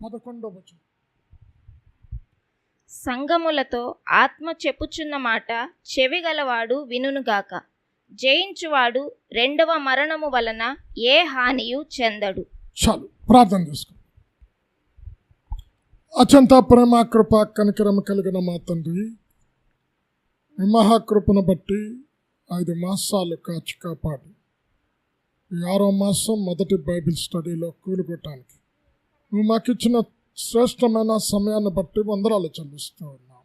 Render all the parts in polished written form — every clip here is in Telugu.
11వ వచనం. సంగములతో ఆత్మ చెప్పుచున్న మాట చెవిగలవాడు వినుగాక. జయించువాడు రెండవ మరణము వలన ఏ హానియు చెందడు. చాలు, ప్రార్థన చేసుకో. అత్యంత ప్రేమ కృప కనికరమ కలిగిన మా తండ్రి, మీ మహాకృపను బట్టి 5 మాసాలు కాచి కాపాడి ఈ 6వ మాసం మొదటి బైబిల్ స్టడీలో కూలుకోవటానికి నువ్వు మాకు ఇచ్చిన శ్రేష్టమైన సమయాన్ని బట్టి వందనాలు చెల్లిస్తూ ఉన్నాం.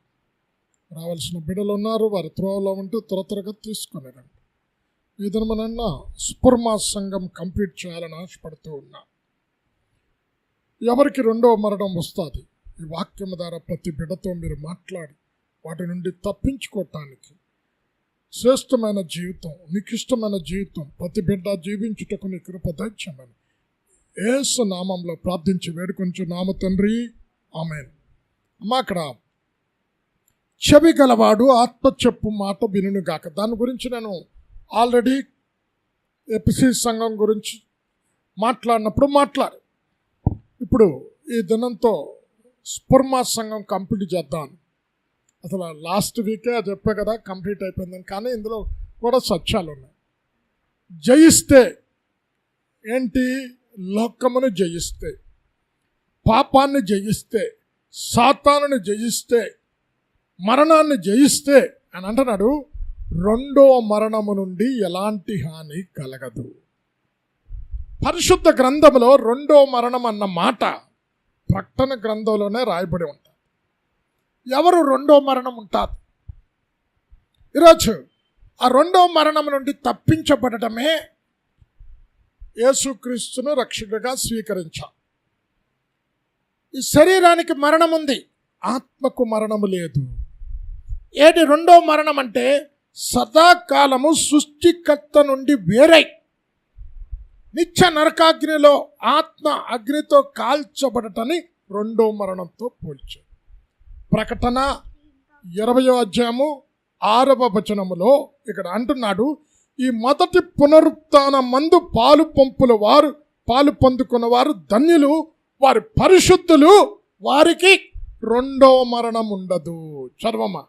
రావాల్సిన బిడ్డలు ఉన్నారు, వారి త్రోవలో ఉంటే త్వరగా తీసుకొని రండి. ఈ దినమనన్నా స్ఫుర్మా సంఘం కంప్లీట్ చేయాలని ఆశపడుతూ ఉన్నా. ఎవరికి రెండవ మరణం వస్తుంది, ఈ వాక్యం ద్వారా ప్రతి బిడ్డతో మీరు మాట్లాడి వాటి నుండి తప్పించుకోవటానికి శ్రేష్టమైన జీవితం, నీకు ఇష్టమైన జీవితం ప్రతి బిడ్డ జీవించుటకు నీ కృప దయచేయమని యేసు నామంలో ప్రార్థించి వేడుకొంచున్నాము తండ్రి, ఆమేన్. అమ్మా, అక్కడ చెవి గలవాడు ఆత్మ చెప్పు మాట వినుగాక. దాని గురించి నేను ఆల్రెడీ ఎపిసి సంఘం గురించి మాట్లాడినప్పుడు ఇప్పుడు ఈ దినంతో స్ఫుర్మా సంఘం కంప్లీట్ చేద్దాం. అసలు లాస్ట్ వీకే చెప్పే కదా కంప్లీట్ అయిపోయిందని, కానీ ఇందులో కూడా సత్యాలు ఉన్నాయి. జయిస్తే ఏంటి? లోకమును జయిస్తే, పాపాన్ని జయిస్తే, సాతానుని జయిస్తే, మరణాన్ని జయిస్తే అని అంటున్నాడు. రెండో మరణము నుండి ఎలాంటి హాని కలగదు. పరిశుద్ధ గ్రంథంలో రెండో మరణం అన్న మాట ప్రకటన గ్రంథంలోనే రాయబడి ఉంటుంది. ఎవరు రెండో మరణం ఉంటారు? ఈరోజు ఆ రెండో మరణం నుండి తప్పించబడటమే యేసుక్రీస్తును రక్షకుడిగా స్వీకరించాం. ఈ శరీరానికి మరణం ఉంది, ఆత్మకు మరణము లేదు. ఏది రెండో మరణం అంటే సదాకాలము సృష్టికర్త నుండి వేరై నిత్య నరకాగ్నిలో ఆత్మ అగ్నితో కాల్చబడటని రెండో మరణంతో పోల్చారు. ప్రకటన 20వ అధ్యాయము 6వ వచనములో ఇక్కడ అంటున్నాడు, ఈ మొదటి పునరుత్థాన మందు పాలు పొందుకున్నవారు ధన్యులు, వారి పరిశుద్ధులు, వారికి రెండో మరణం ఉండదు. చదవమా.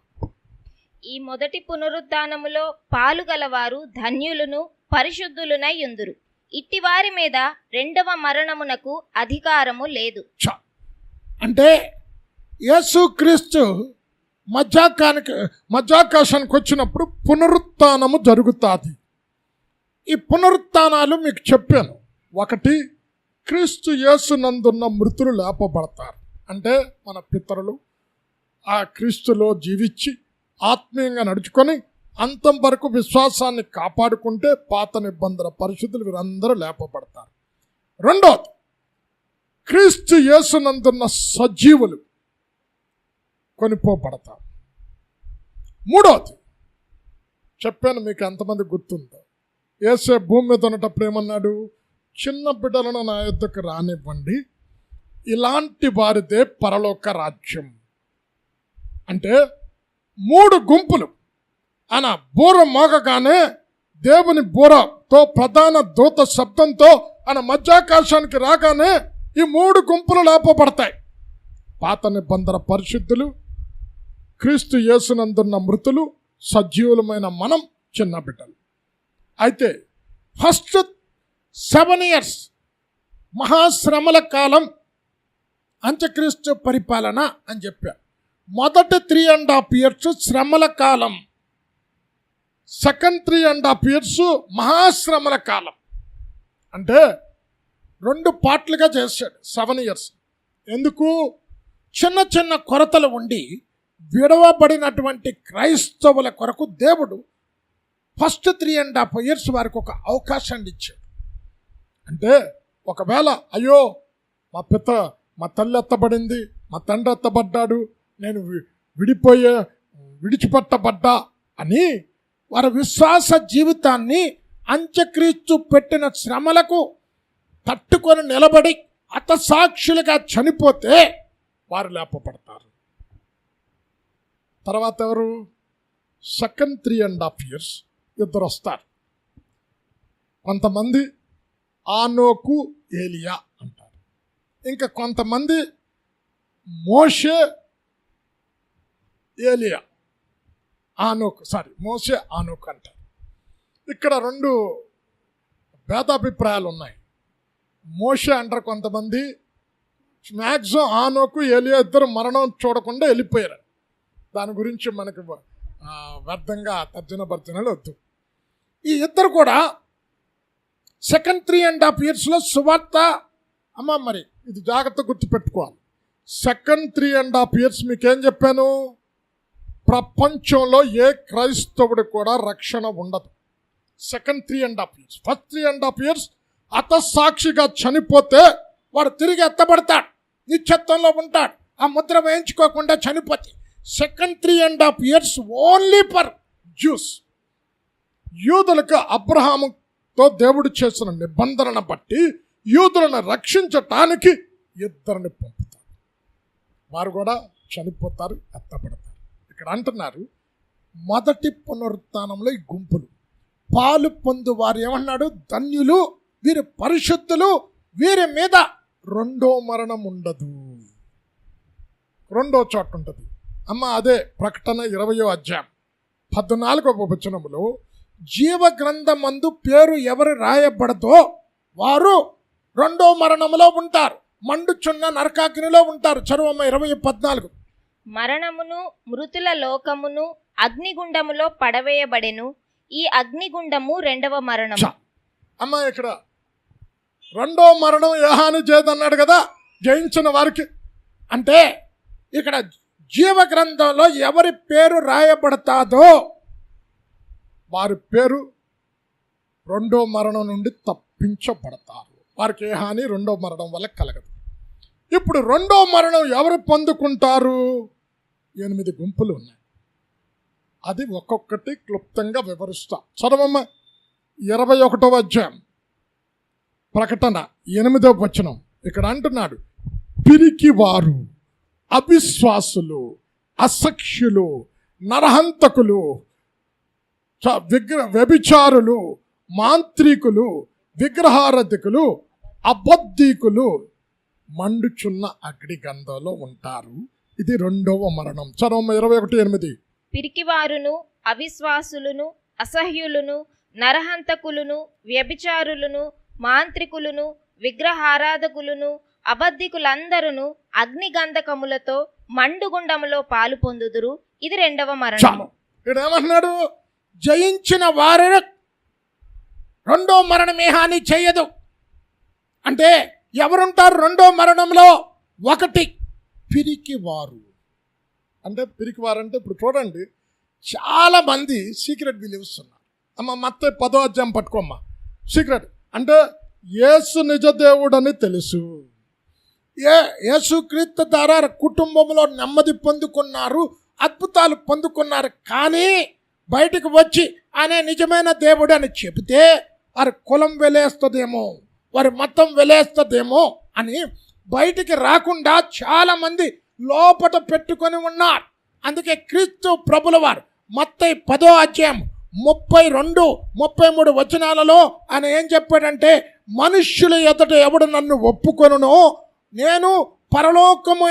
ఈ మొదటి పునరుత్థానములో పాలు గలవారు ధన్యులను పరిశుద్ధులునై యుందురు. ఇట్టి వారి మీద రెండవ మరణమునకు అధికారము లేదు. అంటే యేసుక్రీస్తు మధ్యాకాశానికి వచ్చినప్పుడు పునరుత్థానము జరుగుతుంది. ఈ పునరుత్థానాలు మీకు చెప్పాను. ఒకటి, క్రీస్తు యేసునందున్న మృతులు లేపబడతారు. అంటే మన పితరులు ఆ క్రీస్తులో జీవించి ఆత్మీయంగా నడుచుకొని అంతం వరకు విశ్వాసాన్ని కాపాడుకుంటే పాత నిబంధన పరిశుద్ధులు వీరందరూ లేపబడతారు. రెండోది, క్రీస్తు యేసునందున్న సజీవులు కొనిపోబడతారు. మూడోది చెప్పాను, మీకు ఎంతమంది గుర్తుందో, యేసే భూమి మీద ఉన్నటప్పుడు ఏమన్నాడు? చిన్న బిడ్డలను నా యొద్దకు రానివ్వండి, ఇలాంటి వారిదే పరలోక రాజ్యం. అంటే 3 గుంపులు ఆయన బూర మోగగానే దేవుని బూరతో ప్రధాన దూత శబ్దంతో ఆయన మధ్యాకాశానికి రాగానే ఈ 3 గుంపులు లేపబడతాయి. పాత నిబంధన పరిశుద్ధులు, క్రీస్తు యేసునందున్న మృతులు, సజీవులమైన మనం, చిన్న బిడ్డలు. అయితే ఫస్ట్ 7 years మహాశ్రమల కాలం, అంత్యక్రీస్తు పరిపాలన అని చెప్పారు. మొదటి 3.5 years శ్రమల కాలం, సెకండ్ 3.5 years మహాశ్రమల కాలం. అంటే 2 పార్ట్లుగా చేశాడు 7 years. ఎందుకు? చిన్న చిన్న కొరతలు ఉండి విడవబడినటువంటి క్రైస్తవుల కొరకు దేవుడు ఫస్ట్ 3.5 years వారికి ఒక అవకాశాన్ని ఇచ్చాడు. అంటే ఒకవేళ అయ్యో మా తల్లి ఎత్తబడింది, మా తండ్రి ఎత్తబడ్డాడు, నేను విడిచిపెట్టబడ్డా అని వారి విశ్వాస జీవితాన్ని అంత్యక్రీస్తు పెట్టిన శ్రమలకు తట్టుకొని నిలబడి హతసాక్షులుగా చనిపోతే వారు లేపబడతారు. తర్వాత ఎవరు? సెకండ్ 3.5 years ఇద్దరు వస్తారు. కొంతమంది ఆనోకు, ఏలియా అంటారు. ఇంకా కొంతమంది మోషే ఏలియా మోషే ఆనోక్ అంటారు. ఇక్కడ రెండు భేదాభిప్రాయాలు ఉన్నాయి. మోషే అంటారు కొంతమంది, మ్యాక్సిమం ఆనోకు ఏలియా ఇద్దరు మరణం చూడకుండా వెళ్ళిపోయారు. దాని గురించి మనకి వ్యర్థంగా తర్జన భర్జనలు వద్దు. ఈ ఇద్దరు కూడా సెకండ్ 3.5 yearsలో సువార్త మరి ఇది జాగ్రత్త గుర్తుపెట్టుకోవాలి. సెకండ్ 3.5 years మీకేం చెప్పాను, ప్రపంచంలో ఏ క్రైస్తవుడు కూడా రక్షణ ఉండదు. Second 3.5 years. ఫస్ట్ 3.5 years హతసాక్షిగా చనిపోతే వాడు తిరిగి ఎత్తబడతాడు, నిత్యత్వంలో ఉంటాడు. ఆ ముద్ర వేయించుకోకుండా చనిపోతే. Second 3.5 years only for juice. యూదులకు అబ్రహాముతో దేవుడు చేసిన నిబంధనను బట్టి యూదులను రక్షించటానికి ఇద్దరిని పంపుతారు. వారు కూడా చనిపోతారు, ఎత్తబడతారు. ఇక్కడ అంటున్నారు మొదటి పునరుత్థానంలో ఈ గుంపులు పాలు పొందు వారు ఏమన్నాడు, ధన్యులు, వీరు పరిశుద్ధులు, వీరి మీద రెండో మరణం ఉండదు. రెండో చోట ఉంటుంది అదే ప్రకటన 20వ అధ్యాయం 14వ వచనములో జీవ గ్రంథమందు పేరు ఎవరు రాయబడదో వారు రెండో మరణములో ఉంటారు, మండుచున్న నరకాగ్నిలో ఉంటారు. చదువమ్మ 20:14. మరణమును మృతుల లోకమును అగ్నిగుండములో పడవేయబడెను. ఈ అగ్నిగుండము రెండవ మరణం. ఇక్కడ రెండో మరణం ఏ హాని చేయదన్నాడు కదా జయించిన వారికి. అంటే ఇక్కడ జీవ గ్రంథంలో ఎవరి పేరు రాయబడతాదో వారి పేరు రెండో మరణం నుండి తప్పించబడతారు. వారికి ఏ హాని రెండో మరణం వల్ల కలగదు. ఇప్పుడు రెండో మరణం ఎవరు పొందుకుంటారు? 8 గుంపులు ఉన్నాయి. అది ఒక్కొక్కటి క్లుప్తంగా వివరిస్తా. చదవమ్మ 21వ అధ్యాయం ప్రకటన 8వ వచనం. ఇక్కడ అంటున్నాడు, పిరికివారు, అవిశ్వాసులు, అసఖ్యులు, నరహంతకులు, వ్యభిచారులు, మాంత్రికులు, విగ్రహారాధికులు, అబద్ధీకులు మండుచున్న అగ్నిగంధంలో ఉంటారు. ఇది రెండవ మరణం. చదవమ్మ 21:8. పిరికివారును, అవిశ్వాసులను, అసహ్యులను, నరహంతకులను, వ్యభిచారులను, మాంత్రికులను, విగ్రహారాధకులను, అబద్ధికులందరూ అగ్నిగంధకములతో మండుగుండములో పాలు పొందుదురు. ఇది రెండవ మరణము. ఇక్కడ ఏమంటున్నాడు, జయించిన వారు రెండో మరణమే హాని చేయదు. అంటే ఎవరుంటారు రెండో మరణంలో? 1 పిరికివారు. అంటే పిరికివారు అంటే ఇప్పుడు చూడండి, చాలా మంది సీక్రెట్ బిలీవ్స్ ఉన్నారు. మత్తయి 10వ అధ్యాయం పట్టుకోమ్మా. సీక్రెట్ అంటే యేసు నిజ దేవుడని తెలుసు, యేసుక్రీస్తు ద్వారా కుటుంబంలో నెమ్మది పొందుకున్నారు, అద్భుతాలు పొందుకున్నారు. కానీ బయటకు వచ్చి ఆయన నిజమైన దేవుడు అని చెబితే వారి కులం వెలేస్తుందేమో, వారి మతం వెలేస్తుందేమో అని బయటికి రాకుండా చాలామంది లోపట పెట్టుకొని ఉన్నారు. అందుకే క్రీస్తు ప్రభుల వారు మత్తయి 10వ అధ్యాయం 32, 33 వచనాలలో ఆయన ఏం చెప్పాడంటే, మనుష్యుల ఎదుట ఎవడు నన్ను ఒప్పుకొనునో నేను పరలోకము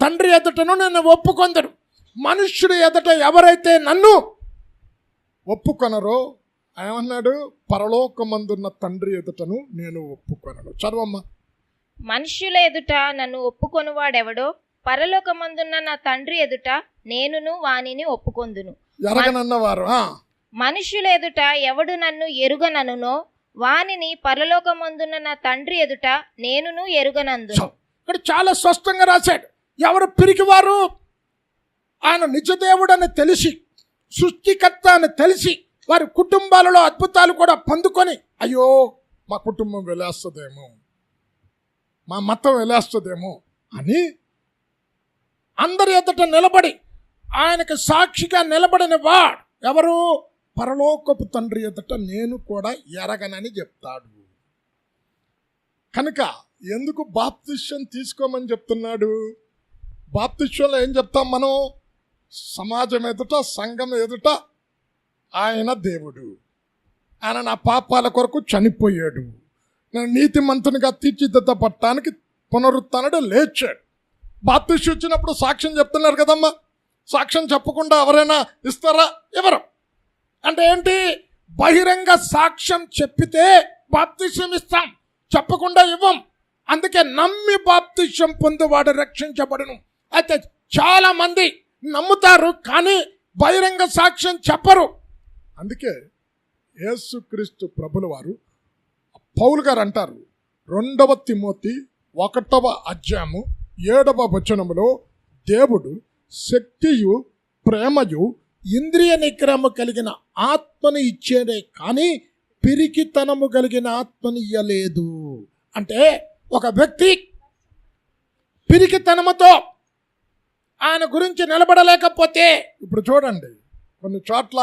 తండ్రి ఎదుటను నన్ను ఒప్పుకొందడు. మనుష్యుడు ఎదుట ఎవరైతే నన్ను ఒప్పుకొనరో ఏమన్నాడు, పరలోకమందున్న తండ్రి ఎదుటను నేను ఒప్పుకొనను. చదవమ్మ. మనుష్యుల ఎదుట నన్ను ఒప్పుకొనువాడెవడో పరలోకమందున్న నా తండ్రి ఎదుట నేనును వానిని ఒప్పుకొందును. ఎరగనన్నవారు. మనుష్యుల ఎదుట ఎవడు నన్ను ఎరుగననునో వానిని పరలోకమందున్న నా తండ్రి ఎదుట నేనును ఎరుగనందును. ఇక్కడ చాలా స్పష్టంగా రాశాడు. ఎవరు పిరికివారు? ఆయన నిజదేవుడని తెలిసి, సృష్టికర్త అని తెలిసి, వారి కుటుంబాలలో అద్భుతాలు కూడా పొందుకొని, అయ్యో మా కుటుంబం వెలేస్తుందేమో, మా మతం వెలేస్తుందేమో అని అందరి ఎదుట నిలబడి ఆయనకు సాక్షిగా నిలబడిన వాడు ఎవరు? పరలోకపు తండ్రి ఎదుట నేను కూడా ఎరగనని చెప్తాడు. కనుక ఎందుకు బాప్తిష్యం తీసుకోమని చెప్తున్నాడు? బాప్తిష్యంలో ఏం చెప్తాం మనం? సమాజం ఎదుట, సంఘం ఎదుట ఆయన దేవుడు, ఆయన నా పాపాల కొరకు చనిపోయాడు, నేను నీతిమంతునిగా తీర్చిదిద్దపడటానికి పునరుత్థానుడు లేచాడు. బాప్తిస్మం ఇచ్చినప్పుడు సాక్ష్యం చెప్తున్నారు కదమ్మా, సాక్ష్యం చెప్పకుండా ఎవరైనా ఇస్తారా? ఎవరు? అంటే ఏంటి? బహిరంగ సాక్ష్యం చెప్పితే బాప్తిస్మం ఇస్తాం, చెప్పకుండా ఇవ్వం. అందుకే నమ్మి బాప్తిస్మం పొందేవాడు రక్షించబడును. అయితే చాలా మంది నమ్ముతారు కానీ బహిరంగ సాక్ష్యం చెప్పరు. అందుకే యేసుక్రీస్తు ప్రభుల వారు పౌలు గారు అంటారు 2 తిమోతి 1 7 దేవుడు శక్తియు ప్రేమయు ఇంద్రియ నిగ్రహము కలిగిన ఆత్మని ఇచ్చేదే కానీ పిరికితనము కలిగిన ఆత్మని ఇయ్యలేదు. అంటే ఒక వ్యక్తి పిరికితనముతో ఆయన గురించి నిలబడలేకపోతే, ఇప్పుడు చూడండి కొన్ని చోట్ల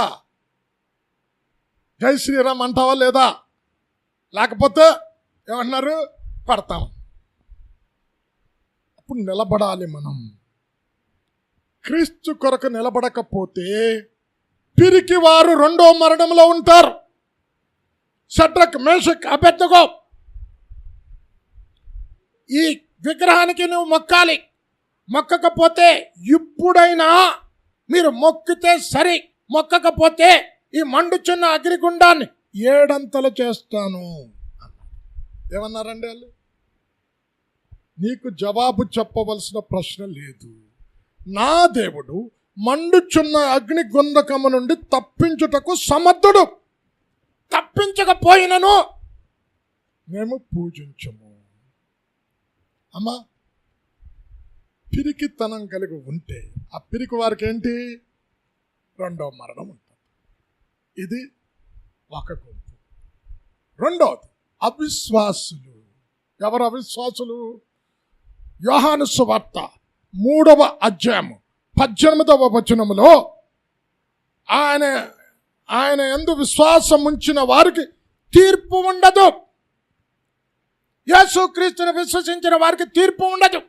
జై శ్రీరామ్ అంటావా లేదా? లేకపోతే ఏమన్నారు? పడతాం. అప్పుడు నిలబడాలి. మనం క్రీస్తు కొరకు నిలబడకపోతే పిరికి వారు 2వ మరణంలో ఉంటారు. షడ్రక్, మేషక్, అబేద్నెగో ఈ విగ్రహానికి నువ్వు మొక్కాలి. మొక్కకపోతే ఇప్పుడైనా మీరు మొక్కితే సరి, మొక్కకపోతే ఈ మండుచున్న అగ్నిగుండాన్ని 7 చేస్తాను. ఏమన్నారండి వాళ్ళు? నీకు జవాబు చెప్పవలసిన ప్రశ్న లేదు. నా దేవుడు మండుచున్న అగ్నిగుండకము నుండి తప్పించుటకు సమర్థుడు. తప్పించకపోయినను మేము పూజించము. అమ్మా, పిరికితనం కలిగి ఉంటే ఆ పిరికి వారికి ఏంటి? 2వ మరణం ఉంటుంది. ఇది ఒక గుంపు. 2వది అవిశ్వాసులు. ఎవరు అవిశ్వాసులు? యోహాను సువార్త 3 ఆయన యందు విశ్వాసం ఉంచిన వారికి తీర్పు ఉండదు. యేసుక్రీస్తుని విశ్వసించిన వారికి తీర్పు ఉండదు.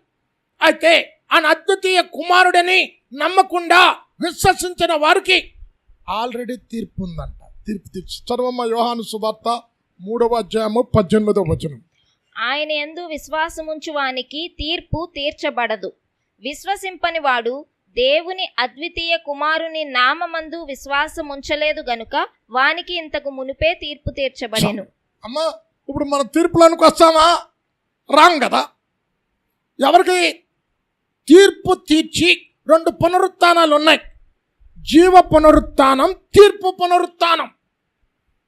అయితే ఆయన అద్వితీయ కుమారుడని నమ్మకుండా విశ్వసించిన వారికి ఆల్రెడీ తీర్పు ఉందంట. తీర్పు తీర్చి చదవమ్మ యోహాను సువార్త 3 ఆయన యందు విశ్వాసముంచు వానికి తీర్పు తీర్చబడదు. విశ్వసింపని వాడు దేవుని అద్వితీయ కుమారుని నామమందు విశ్వాసముంచలేదు గనుక వానికి ఇంతకు మునిపే తీర్పు తీర్చబడెను. అమ్మా, ఇప్పుడు మన తీర్పులోనికి వస్తామా? రాంగ్ కదా. ఎవరికి తీర్పు తీర్చి 2 పునరుత్థానాలు ఉన్నాయి. జీవ పునరుత్థానం, తీర్పు పునరుత్థానం.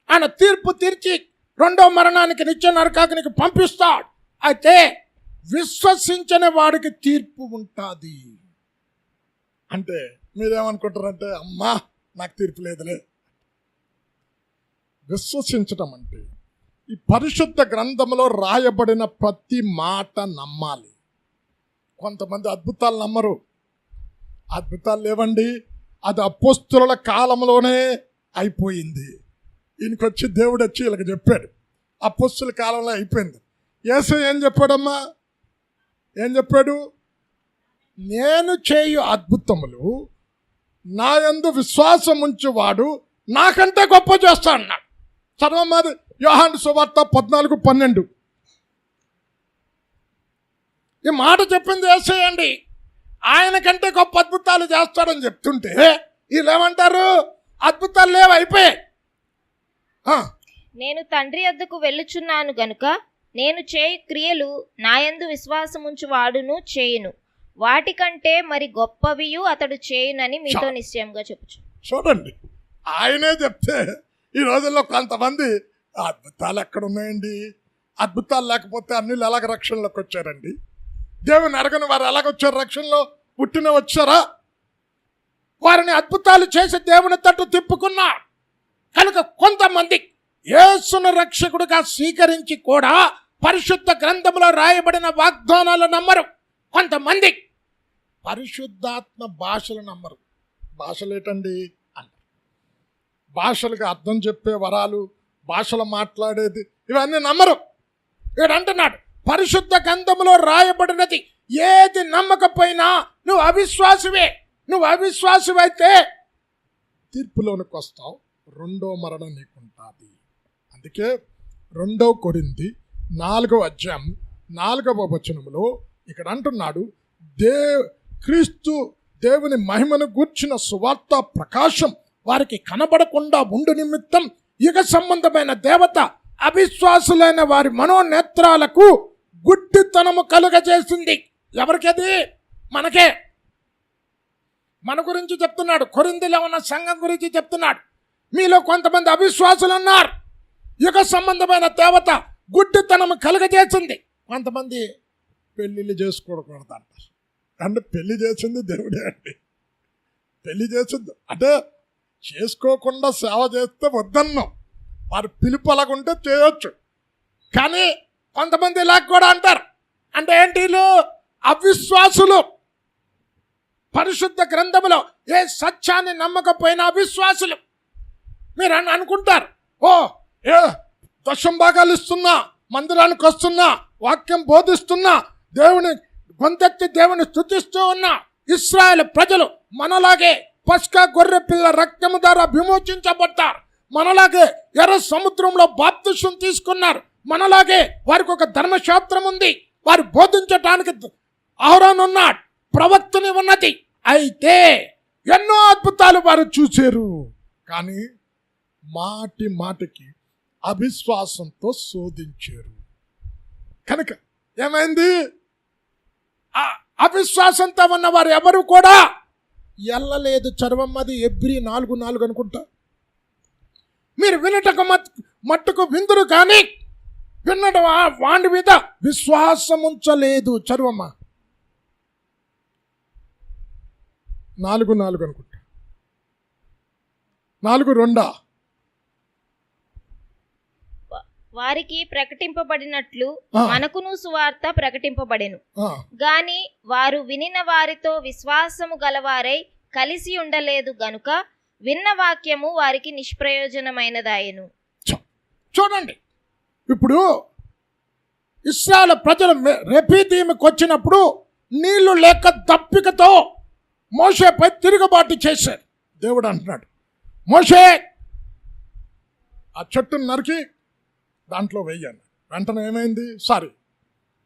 ఆయన తీర్పు తీర్చి 2వ మరణానికి, నిత్య నరకాగ్నికి పంపిస్తాడు. అయితే విశ్వసించని వాడికి తీర్పు ఉంటుంది. అంటే మీరేమనుకుంటారంటే, అమ్మా నాకు తీర్పు లేదులే. విశ్వసించటం అంటే ఈ పరిశుద్ధ గ్రంథంలో రాయబడిన ప్రతి మాట నమ్మాలి. కొంతమంది అద్భుతాలు నమ్మరు. అద్భుతాలు లేవండి, అది అపోస్తుల కాలంలోనే అయిపోయింది. ఈయనకొచ్చి దేవుడు వచ్చి వీళ్ళకి చెప్పాడు, అపోస్తుల కాలంలో అయిపోయింది. యేసు ఏం చెప్పాడమ్మా? ఏం చెప్పాడు? నేను చేయు అద్భుతములు నా యందు విశ్వాసం ఉంచువాడు నాకంటే గొప్ప చేస్తా అన్నాడు. చదవమ్మా యోహాను సువార్త 14:12. ఈ మాట చెప్పింది యేసయ్యండి. ఆయన కంటే గొప్ప అద్భుతాలు చేస్తాడని చెప్తుంటే వీళ్ళు ఏమంటారు? అద్భుతాలు లేవు, అయిపోయాయి. నేను తండ్రి యొద్దకు వెళ్ళుచున్నాను గనుక నేను చేయు క్రియలు నాయందు విశ్వాసముంచు వాడును చేయును, వాటికంటే మరి గొప్పవియు అతడు చేయునని మీతో నిశ్చయంగా చెప్పుచు. చూడండి, ఆయనే చెప్తే ఈ రోజుల్లో కొంతమంది అద్భుతాలు ఎక్కడున్నాయండి? అద్భుతాలు లేకపోతే అన్నిళ్ళు ఎలాగ రక్షణలోకి వచ్చారండి? దేవుని ఎరగని వారు ఎలాగొచ్చారు? రక్షణలో పుట్టిన వచ్చారా? వారిని అద్భుతాలు చేసి దేవుని తట్టు తిప్పుకున్నారు కనుక కొంతమంది యేసును రక్షకుడిగా స్వీకరించి కూడా పరిశుద్ధ గ్రంథంలో రాయబడిన వాగ్దానాలు నమ్మరు. కొంతమంది పరిశుద్ధాత్మ భాషలు నమ్మరు. భాషలు ఏంటండి అంటారు. భాషలకు అర్థం చెప్పే వరాలు, భాషలు మాట్లాడేది, ఇవన్నీ నమ్మరు. వీడంటున్నాడు పరిశుద్ధ గ్రంథంలో రాయబడినది ఏది నమ్మకపోయినా నువ్వు అవిశ్వాసమే. నువ్వు అవిశ్వాసమైతే తీర్పులోనికి వస్తావు, 2వ మరణం నీకుంటుంది. అందుకే 2 కొరింథీ 4:4 ఇక్కడ అంటున్నాడు, క్రీస్తు దేవుని మహిమను గూర్చిన సువార్త ప్రకాశం వారికి కనబడకుండా ఉండు నిమిత్తం యుగ సంబంధమైన దేవత అవిశ్వాసులైన వారి మనోనేత్రాలకు గుడ్డితనము కలుగజేసింది. ఎవరికది? మనకే. మన గురించి చెప్తున్నాడు, కొరింథీలో ఉన్న సంఘం గురించి చెప్తున్నాడు. మీలో కొంతమంది అవిశ్వాసులు ఉన్నారు. యుగ సంబంధమైన దేవత గుడ్డితనము కలుగజేసింది. కొంతమంది పెళ్ళిళ్ళు చేసుకోకూడదు అంటారు. అంటే పెళ్లి చేసింది దేవుడే అండి. పెళ్లి చేసింది అంటే చేసుకోకుండా సేవ చేస్తే వద్దన్నాం. వారి పిలుపు అలాగుంటే చేయొచ్చు. కానీ కొంతమంది ఇలా కూడా అంటారు. అంటే ఏంటి? అవిశ్వాసులు. పరిశుద్ధ గ్రంథములో ఏ సత్యాన్ని నమ్మకపోయిన అవిశ్వాసులు. మీరు అనుకుంటారు, ఓ ఏ దశం భాగాలు ఇస్తున్నా, మందిరానికి వస్తున్నా, వాక్యం బోధిస్తున్నా, దేవుని గొంతెత్తి దేవుని స్తుతిస్తూ ఉన్నా, ఇశ్రాయేలు ప్రజలు మనలాగే పస్కా గొర్రె పిల్ల రక్తము ద్వారా విమోచించబడ్డారు. మనలాగే ఎర్ర సముద్రంలో బాప్తిసం తీసుకున్నారు. మనలాగే వారికి ఒక ధర్మశాస్త్రం ఉంది. వారు బోధించటానికి అహరోను ఉన్నాడు, ప్రవక్తని ఉన్నది. అయితే ఎన్నో అద్భుతాలు వారు చూశారు. కానీ మాటి మాటికి అవిశ్వాసంతో శోధించారు. కనుక ఏమైంది? అవిశ్వాసంతో ఉన్న వారు ఎవరు కూడా ఎల్లలేదు. చర్వమ్మది ఎబ్రి 4:4 అనుకుంటా. మీరు వినటకు మట్టుకు విందురు కానీ విన్నట వాడి మీద విశ్వాసం ఉంచలేదు. చర్వమ్మ 4:4 అనుకుంటా. 4:2 వారికి ప్రకటింపబడినట్లు మనకును సువార్త ప్రకటింపబడెను గాని వారు వినిన వారితో విశ్వాసము గలవారై కలిసి ఉండలేదు గనుక విన్న వాక్యము వారికి నిష్ప్రయోజనమైనదాయెను. చూడండి, ఇప్పుడు ఇశ్రాయేలు ప్రజలు రెఫీదీముకు వచ్చినప్పుడు నీళ్లు లేక దప్పికతో మోషేపై తిరుగుబాటు చేశారు. దేవుడు అంటున్నాడు, మోషే ఆ చెట్టును నరికి దాంట్లో వెయ్యాను. వెంటనే ఏమైంది? సారీ,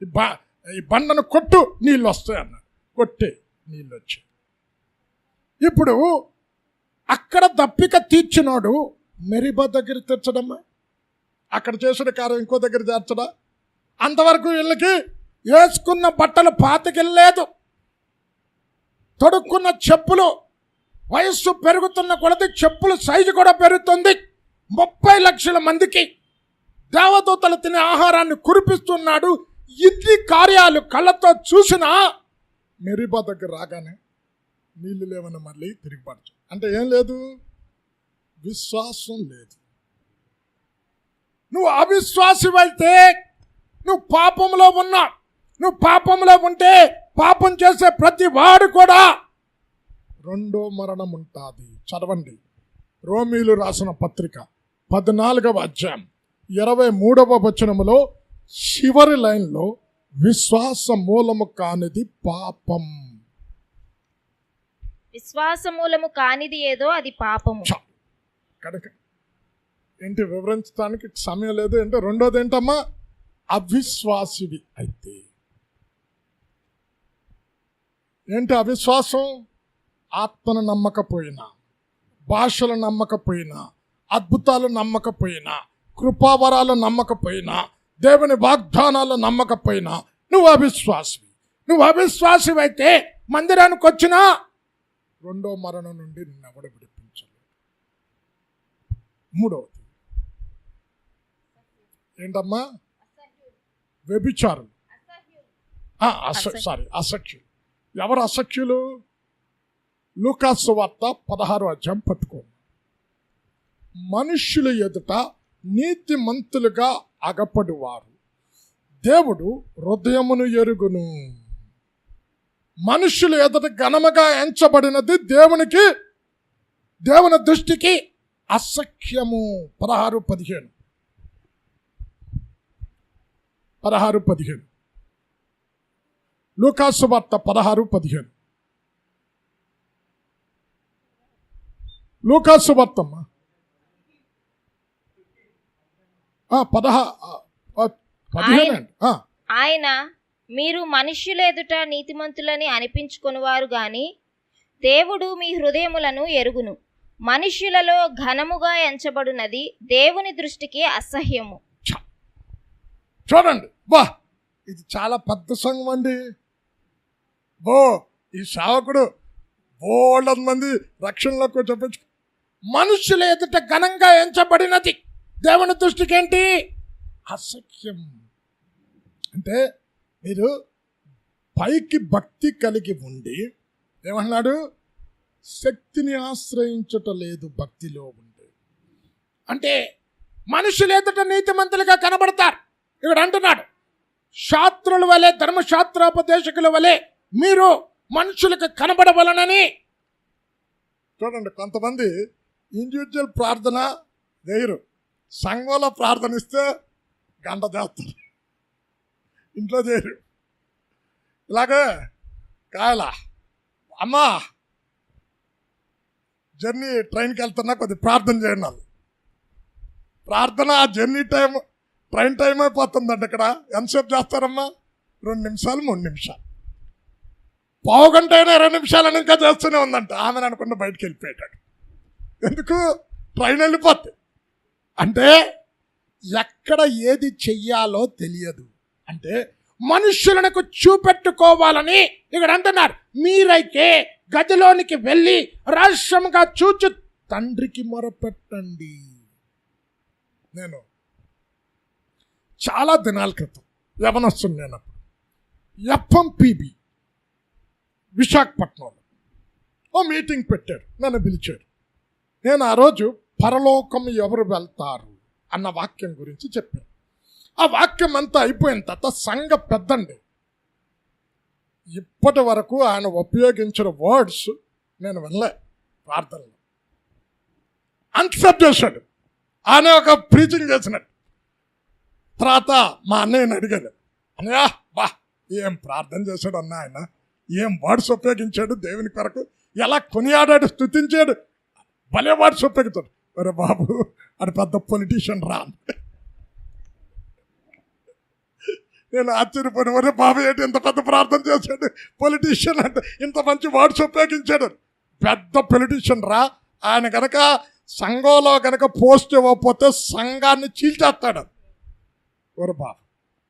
ఈ బండను కొట్టు, నీళ్ళు వస్తాయి అన్నాడు. కొట్టే నీళ్ళు వచ్చాయి. ఇప్పుడు అక్కడ దప్పిక తీర్చినోడు మెరీబా దగ్గర తీర్చడమ్మా, అక్కడ చేసిన కార్యం ఇంకో దగ్గర చేర్చడా? అంతవరకు వీళ్ళకి వేసుకున్న బట్టలు పాతకెళ్ళలేదు, తొడుక్కున్న చెప్పులు వయస్సు పెరుగుతున్న కొలది చెప్పులు సైజు కూడా పెరుగుతుంది. 30 లక్షల మందికి దేవదూతలు తినే ఆహారాన్ని కురిపిస్తున్నాడు. ఇన్ని కార్యాలు కళ్ళతో చూసినా మెరీబా దగ్గర రాగానే నీళ్లు లేవని మళ్ళీ తిరిగిపడచ్చు. అంటే ఏం లేదు? విశ్వాసం లేదు. నువ్వు అవిశ్వాసివైతే నువ్వు పాపంలో ఉన్నా. నువ్వు పాపంలో ఉంటే పాపం చేసే ప్రతి వాడు కూడా రెండో మరణం ఉంటుంది. చదవండి, రోమీలు రాసిన పత్రిక 14వ అధ్యాయం 23వ వచనములో చివరి లైన్లో విశ్వాస మూలము కానిది పాపం. విశ్వాస మూలము కానిది ఏదో అది పాపము. కనుక ఏంటి వివరించడానికి సమయం లేదు. అంటే రెండోది ఏంటమ్మా? అవిశ్వాసివి అయితే ఏంటి అవిశ్వాసం? ఆత్మను నమ్మకపోయినా, భాషలు నమ్మకపోయినా, అద్భుతాలు నమ్మకపోయినా, కృపావరాలు నమ్మకపోయినా, దేవుని వాగ్దానాలు నమ్మకపోయినా నువ్వు అవిశ్వాసివి. నువ్వు అవిశ్వాసివి అయితే మందిరానికి వచ్చినా రెండో మరణం నుండి నిన్నెవడు విడిపించలేదు. మూడవది ఏంటమ్మా? వ్యభిచారులు. అసఖ్యులు. ఎవరు అసఖ్యులు? లూకాసు వార్త 16వ అధ్యాయం పట్టుకో. మనుష్యుల ఎదుట నీతిమంతులుగా అగపడువారు దేవుడు హృదయమును ఎరుగును. మనుష్యుల ఎదుట ఘనముగా ఎంచబడినది దేవుని దృష్టికి అసఖ్యము. 16:15 లూకాసు వార్త 16:15 లూకాసు వార్త 15 ఆయన మీరు మనుష్యుల ఎదుట నీతిమంతులని అనిపించుకొనువారు గాని దేవుడు మీ హృదయములను ఎరుగును. మనుష్యులలో ఘనముగా ఎంచబడినది దేవుని దృష్టికి అసహ్యము. చూడండి, బా ఇది చాలా పెద్ద సంఘం అండి. బో ఈ సేవకుడు బోళ్ళ మంది రక్షణలోకి చూపించు. మనుషుల ఎదుట ఘనంగా ఎంచబడినది దేవుని దృష్టికి ఏంటి? అసఖ్యం. అంటే మీరు పైకి భక్తి కలిగి ఉండి ఏమన్నాడు? శక్తిని ఆశ్రయించుట లేదు భక్తిలో ఉండి. అంటే మనుషుల ఎదుట నీతిమంతులుగా కనబడతారు. ఇక్కడ అంటున్నాడు, శాస్త్రుల వలె, ధర్మశాస్త్రోపదేశకుల వలె మీరు మనుషులకు కనబడవలనని. చూడండి, కొంతమంది ఇండివిజువల్ ప్రార్థన చేయరు, సంఘంలో ప్రార్థన ఇస్తే గంట చేస్తారు, ఇంట్లో చేయరు. ఇలాగే కాయలా అమ్మా జర్నీ ట్రైన్కి వెళ్తున్నా కొద్ది ప్రార్థన చేయండి వాళ్ళు. ప్రార్థన ఆ జర్నీ టైం ట్రైన్ టైం అయిపోతుందండి. ఇక్కడ ఎంతసేపు చేస్తారమ్మా? 2 నిమిషాలు 3 నిమిషాలు, పావు గంట అయినా 2 నిమిషాలని ఇంకా చేస్తూనే ఉందంట. ఆమెను అనుకున్న బయటికి వెళ్ళిపోయాడు. ఎందుకు? ట్రైన్ వెళ్ళిపోద్ది. అంటే ఎక్కడ ఏది చెయ్యాలో తెలియదు. అంటే మనుష్యులకు చూపెట్టుకోవాలని ఇక్కడ అంటున్నారు. మీరైతే గదిలోనికి వెళ్ళి రహస్యంగా చూచు తండ్రికి మొరపెట్టండి. నేను చాలా దినాల క్రితం యవనొస్తుంది నేనప్పుడు ఎఫ్ఎంపిబి విశాఖపట్నంలో ఓ మీటింగ్ పెట్టారు, నన్ను పిలిచారు. నేను ఆ రోజు పరలోకం ఎవరు వెళ్తారు అన్న వాక్యం గురించి చెప్పాను. ఆ వాక్యం అంతా అయిపోయిన తర్వాత సంఘ పెద్దండి ఇప్పటి వరకు ఆయన ఉపయోగించిన వర్డ్స్ నేను వెళ్ళే ప్రార్థనలో అన్సెప్ట్ చేశాడు. ఆయన ఒక ప్రీచింగ్ చేసినట్టు. తర్వాత మా అన్నయ్యని అడిగాను, అన్నయ్య బా ఏం ప్రార్థన చేశాడు అన్న, ఆయన ఏం వర్డ్స్ ఉపయోగించాడు దేవుని కొరకు, ఎలా కొనియాడాడు, స్తుతించాడు, భలే వర్డ్స్ ఉపయోగించాడు. ఒరే బాబు అది పెద్ద పొలిటీషియన్ రా. నేను ఆశ్చర్యపోయిన, ఒరే బాబు ఏంటి ఇంత పెద్ద ప్రార్థన చేశాడు, పొలిటీషియన్ అంటే ఇంత మంచి వర్డ్స్ ఉపయోగించాడు, పెద్ద పొలిటీషియన్ రా. ఆయన కనుక సంఘంలో కనుక పోస్ట్ ఇవ్వకపోతే సంఘాన్ని చీల్చేస్తాడు. ఒరే బాబు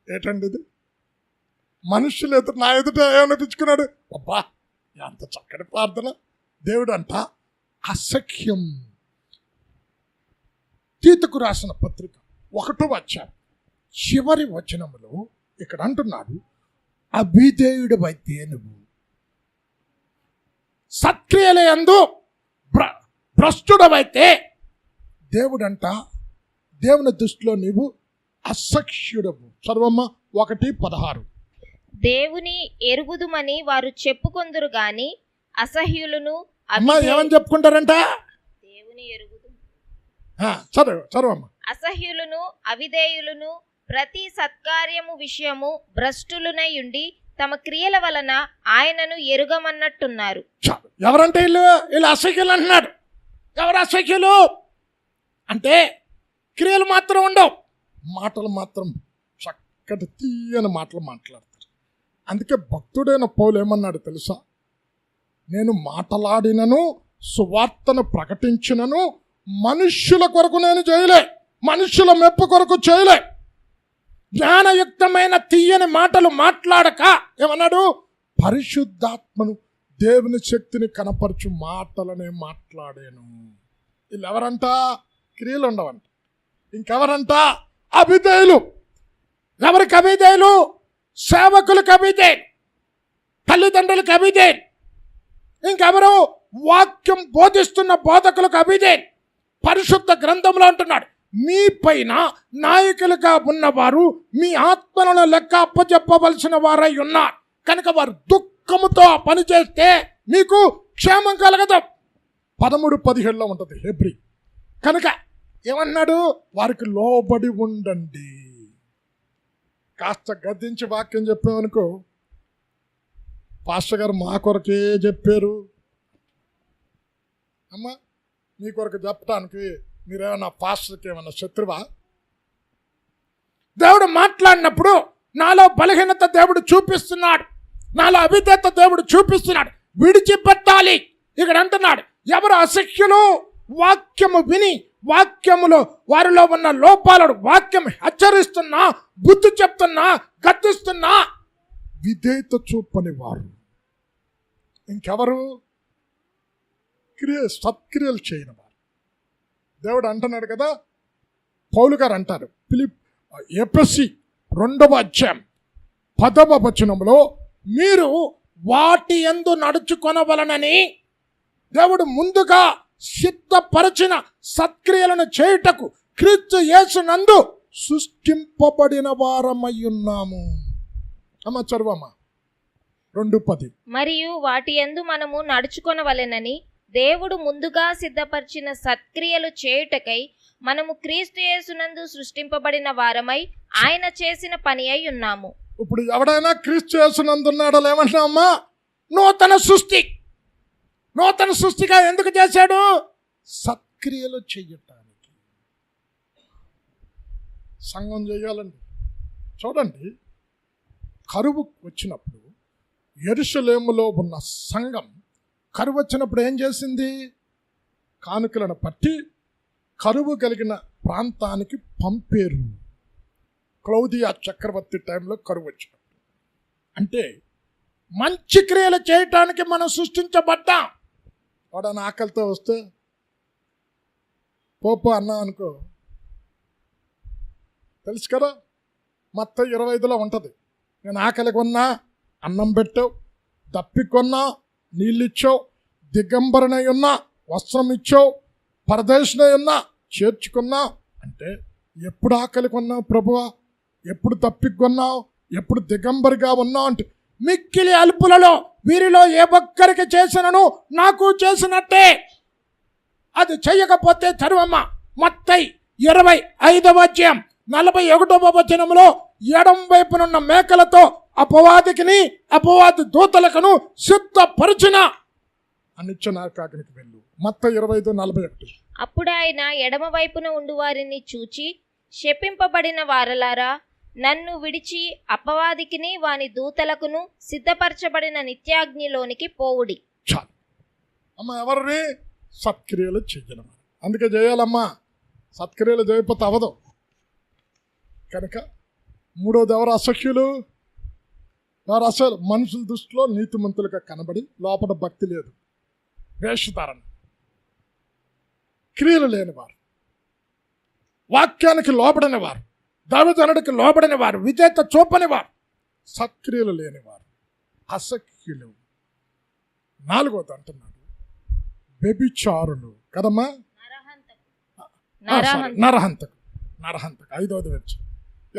ఏంటండి ఇది? మనుషులు ఎదుట నా ఎదుట ఏమనిపించుకున్నాడు, అబ్బా ఎంత చక్కటి ప్రార్థన. దేవుడు అంట అసఖ్యం. తీతుకు రాసిన పత్రిక 1వ అధ్యాయం చివరి వచనములో ఇక్కడ అంటున్నాడు, అభిధేయుడు అయితే నువ్వు సత్క్రియలందు భ్రష్టుడవైతే దేవుడంట దేవుని దృష్టిలో నీవు అసఖ్యుడవు. చదవమ్మ 1:16. దేవుని ఎరుగుదుమని వారు చెప్పుకొందురు గాని అసహ్యులను అమ్మా ఏమని చెప్పుకుంటారంట? దేవుని ఎరుగుదు. చదవమ్మ. అసహ్యులను అవిధేయులను ప్రతి సత్కార్యము విషయము భ్రష్టులునై ఉండి తమ క్రియల వలన ఆయనను ఎరుగమన్నట్టున్నారు. ఎవరంటే వీళ్ళు అసఖ్యులు అంటున్నాడు. ఎవరు అసఖ్యులు అంటే క్రియలు మాత్రం ఉండవు, మాటలు మాత్రం చక్కటి తీయని మాటలు మాట్లాడతారు. అందుకే భక్తుడైన పౌలు ఏమన్నాడు తెలుసా? నేను మాటలాడినను సువార్తను ప్రకటించినను మనుష్యుల కొరకు నేను చేయలే, మనుష్యుల మెప్పు కొరకు చేయలే. జ్ఞానయుక్తమైన తీయని మాటలు మాట్లాడక ఏమన్నాడు? పరిశుద్ధాత్మను దేవుని శక్తిని కనపరచు మాటలనే మాట్లాడాను. వీళ్ళు ఎవరంట? క్రియలు ఉండవంట. ఇంకెవరంట? అభిధేయులు. ఎవరికి అభిధేయులు? సేవకులకు అభిధేయులు, తల్లిదండ్రులకు అభిధేయులు. ఇంకెవరు? వాక్యం బోధిస్తున్న బోధకులకు అభిధేయులు. పరిశుద్ధ గ్రంథంలో అంటున్నాడు, మీ పైన నాయకులుగా ఉన్నవారు మీ ఆత్మలను లెక్క అప్పచెప్పవలసిన వారై ఉన్నారు కనుక వారు దుఃఖముతో పనిచేస్తే మీకు క్షేమం కలగదు. 13:17 ఉంటుంది హెబ్రీ. కనుక ఏమన్నాడు? వారికి లోబడి ఉండండి. కాస్త గద్దించి వాక్యం చెప్పామనుకో, పాస్టర్ గారు మా కొరకే చెప్పారు. అమ్మ మీ కొరకు చెప్పడానికి మీరేమన్నా పాస్టర్కి ఏమన్నా శత్రువా? దేవుడు మాట్లాడినప్పుడు నాలో బలహీనత దేవుడు చూపిస్తున్నాడు, నాలో అవిధేయత దేవుడు చూపిస్తున్నాడు, విడిచిపెట్టాలి. ఇక్కడ అంటున్నాడు, ఎవరు అసఖ్యులు వాక్యము విని వాక్యములో వారిలో ఉన్న లోపాలను వాక్యం హెచ్చరిస్తున్నా, బుద్ధి చెప్తున్నా, గద్దిస్తున్నా విధేయత చూపని వారు ఇంకెవరు? సత్క్రియలు చేయని వారు. దేవుడు అంటున్నాడు కదా, పౌలు గారు అంటారు ఎఫెసీ 2వ అధ్యాయం 10వ వచనంలో, మీరు వాటి యందు నడుచుకొనవలనని దేవుడు ముందుగా సిద్ధపరచిన సత్క్రియలను చేయుటకు క్రీస్తు యేసునందు సృష్టింపబడిన వారమై ఉన్నాము. అమ్మ చదువమ్మా 2:10. మరియు వాటి యందు మనము నడుచుకొనవలెనని దేవుడు ముందుగా సిద్ధపరిచిన సత్క్రియలు చేయుటకై మనము క్రీస్తు యేసునందు సృష్టింపబడిన వారమై ఆయన చేసిన పని అయి ఉన్నాము. ఇప్పుడు ఎవడైనా క్రీస్తు యేసునందు ఉన్నాడో ఏమంటున్నామమ్మా? నూతన సృష్టి. నూతన సృష్టిగా ఎందుకు చేశాడు? సత్క్రియలు చెయ్యటానికి. సంఘం చేయాలండి. చూడండి, కరువు వచ్చినప్పుడు యెరూషలేములో ఉన్న సంఘం కరువు వచ్చినప్పుడు ఏం చేసింది? కానుకలను పట్టి కరువు కలిగిన ప్రాంతానికి పంపేరు. క్లౌదియా చక్రవర్తి టైంలో కరువు వచ్చినప్పుడు. అంటే మంచి క్రియలు చేయటానికి మనం సృష్టించబడ్డాం. వాడని ఆకలితో వస్తే పోపు అన్నా అనుకో, తెలుసు కదా, మొత్తం 25లో ఉంటుంది. నేను ఆకలి కొన్నా, అన్నం పెట్టావు, దప్పి కొన్నా, నీళ్ళు ఇచ్చావు, దిగంబరనై ఉన్నా వస్త్రం ఇచ్చావు, పరదేశనై ఉన్నా చేర్చుకున్నా. అంటే ఎప్పుడు ఆకలి కొన్నావు ప్రభువా? ఎప్పుడు దప్పికి కొన్నావు? ఎప్పుడు దిగంబరిగా ఉన్నావు? అంటే మిక్కిలి అల్పులలో వీరిలో ఏ ఒక్కరికి చేసినను నాకు చేసినట్టే. అది చెయ్యకపోతే చదువమ్మ మత్తయి 25వ అధ్యాయం 41వ వచనంలో, ఎడం వైపునున్న మేకలతో అపవాదికిని అపవాది దూతలకును సిద్ధపరిచిన అనిచ్చ నరకాగ్నికి వెళ్ళు. మత్తయి 25:41. అప్పుడు ఆయన ఎడమ వైపున ఉండు వారిని చూచి, శపింపబడిన వారలారా, నన్ను విడిచి అపవాదికిని వాని దూతలకును సిద్ధపరచబడిన నిత్యాగ్నిలోనికి పోవుడి. చాలు అమ్మ, ఎవరిని? సత్క్రియలు చెయ్యడం. అందుకే చేయాలమ్మా. సత్క్రియలు చేయకపోతే అవదు. కనుక మూడోది ఎవరు? అసఖ్యులు. వారు అసలు మనుషుల దృష్టిలో నీతిమంతులుగా కనబడి లోపల భక్తి లేదు, వేషధారణ, క్రియలు లేనివారు, వాక్యానికి లోబడని వారు, దైవజనుడికి లోబడని వారు, విధేయత చూపని వారు, సత్క్రియలు లేనివారు, అసఖ్యులు. 4వది అంటున్నాడు వ్యభిచారులు కదమ్మా, నరహంతకు. 5వది వచ్చి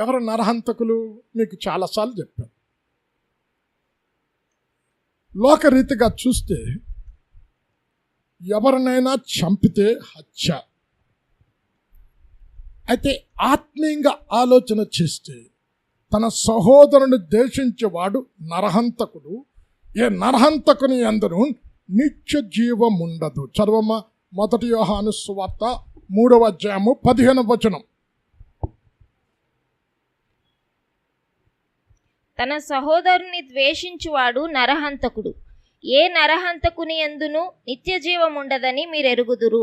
ఎవరు నరహంతకులు? మీకు చాలాసార్లు చెప్పాను. లోకరీతిగా చూస్తే ఎవరినైనా చంపితే హత్య. అయితే ఆత్మీయంగా ఆలోచన చేస్తే తన సహోదరుని ద్వేషించేవాడు నరహంతకుడు. ఏ నరహంతకుని అందరూ నిత్య జీవం ఉండదు. చదవమ్మ 1 యోహాను సువార్త 3వ అధ్యాయము 15వ వచనం. తన సహోదరుని ద్వేషించువాడు నరహంతకుడు. ఏ నరహంతకుని యందును నిత్య జీవం ఉండదని మీరు ఎరుగుదురు.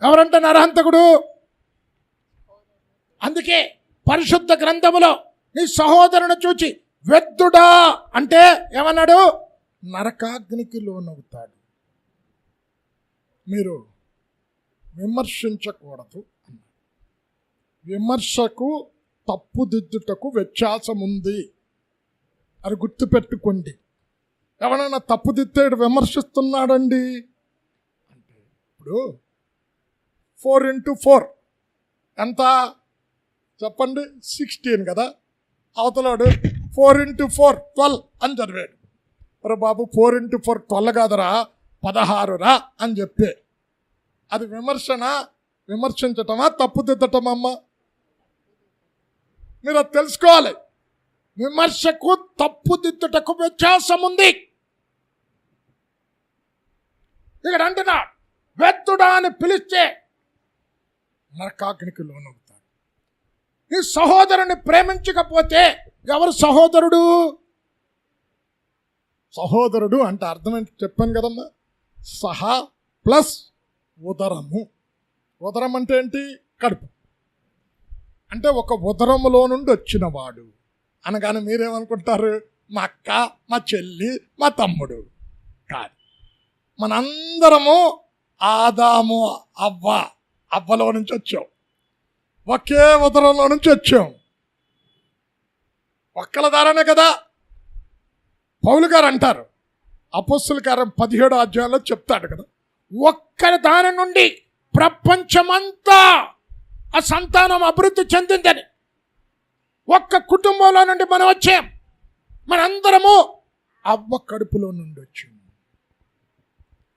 ఎవరంటే నరహంతకుడు? అందుకే పరిశుద్ధ గ్రంథములో నీ సహోదరుని చూచి వెద్దుడా అంటే ఏమన్నాడు? నరకాగ్నికి లోనవుతాడు. మీరు విమర్శించకూడదు అన్నాడు. విమర్శకు తప్పుదిద్దుటకు వ్యత్యాసం ఉంది, అది గుర్తుపెట్టుకోండి. ఎవరైనా తప్పుదిద్దేడు విమర్శిస్తున్నాడండి అంటే, ఇప్పుడు 4x4 ఎంత చెప్పండి? 16 కదా. అవతలాడు 4x4 12 అని చదివాడు. మరి బాబు 4x4 12 కాదరా 16 రా అని చెప్పే. అది విమర్శించటమా తప్పుదిద్దటమమ్మా? మీరు అది తెలుసుకోవాలి. విమర్శకు తప్పుదిద్దుటకు వ్యత్యాసం ఉంది. ఇక్కడ అంటున్నా వెత్తుడా అని పిలిస్తే నరకాగ్నికి లోనవుతాడు. నీ సహోదరుని ప్రేమించకపోతే ఎవరు సహోదరుడు? సహోదరుడు అంటే అర్థం ఏంటి చెప్పాను కదమ్మా. సహా ప్లస్ ఉదరము. ఉదరం అంటే ఏంటి? కడుపు. అంటే ఒక ఉదరములో నుండి వచ్చినవాడు అనగానే మీరేమనుకుంటారు? మా అక్క, మా చెల్లి, మా తమ్ముడు కాదు. మనందరము ఆదాము అవ్వలో నుంచి వచ్చాం. ఒకే ఉదరంలో నుంచి వచ్చాం. ఒక్కల ద్వారానే కదా. పౌలు గారు అంటారు, అపోస్తల కార్యం 17వ అధ్యాయంలో చెప్తాడు కదా, ఒక్కరి దాని నుండి ప్రపంచమంతా ఆ సంతానం అభివృద్ధి చెందిందని. ఒక్క కుటుంబంలో నుండి మనం వచ్చాం. మనందరము అవ్వ కడుపులో నుండి వచ్చాం.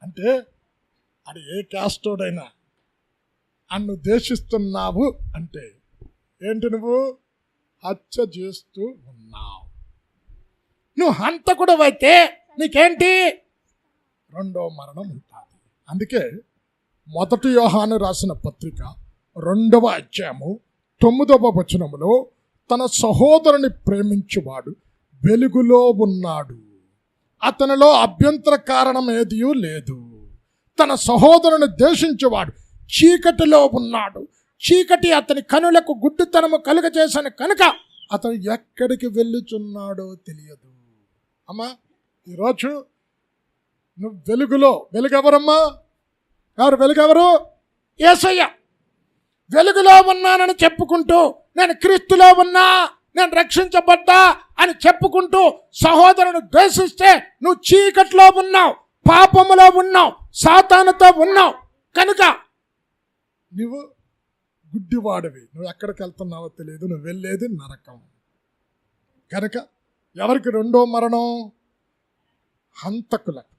అంటే అది ఏ క్యాస్టోడైనా అన్ను దేశిస్తున్నావు అంటే ఏంటి? నువ్వు హత్య చేస్తూ ఉన్నావు. నువ్వు హంతకుడు అయితే నీకేంటి? రెండో మరణం ఉంటుంది. అందుకే 1 యోహాను రాసిన పత్రిక 2వ అధ్యాయము 9వ వచనములో తన సహోదరుని ప్రేమించువాడు వెలుగులో ఉన్నాడు, అతనిలో అభ్యంతర కారణం ఏదియూ లేదు. తన సహోదరుని ద్వేషించేవాడు చీకటిలో ఉన్నాడు, చీకటి అతని కనులకు గుడ్డితనము కలుగజేసిన కనుక అతను ఎక్కడికి వెళ్ళుచున్నాడో తెలియదు. అమ్మా, ఈరోజు నువ్వు వెలుగెవరమ్మా? ఎవరు వెలుగెవరు? యేసయ్య. వెలుగులో ఉన్నానని చెప్పుకుంటూ, నేను క్రీస్తులో ఉన్నా, నేను రక్షించబడ్డా అని చెప్పుకుంటూ సహోదరుని ద్వేషిస్తే నువ్వు చీకట్లో ఉన్నావు, పాపములో ఉన్నావు, సాతానుతో ఉన్నావు. కనుక నువ్వు గుడ్డివాడివి. నువ్వు ఎక్కడికి వెళ్తున్నావో తెలియదు. నువ్వు వెళ్ళేది నరకం. కనుక ఎవరికి రెండో మరణం? హంతకులకు.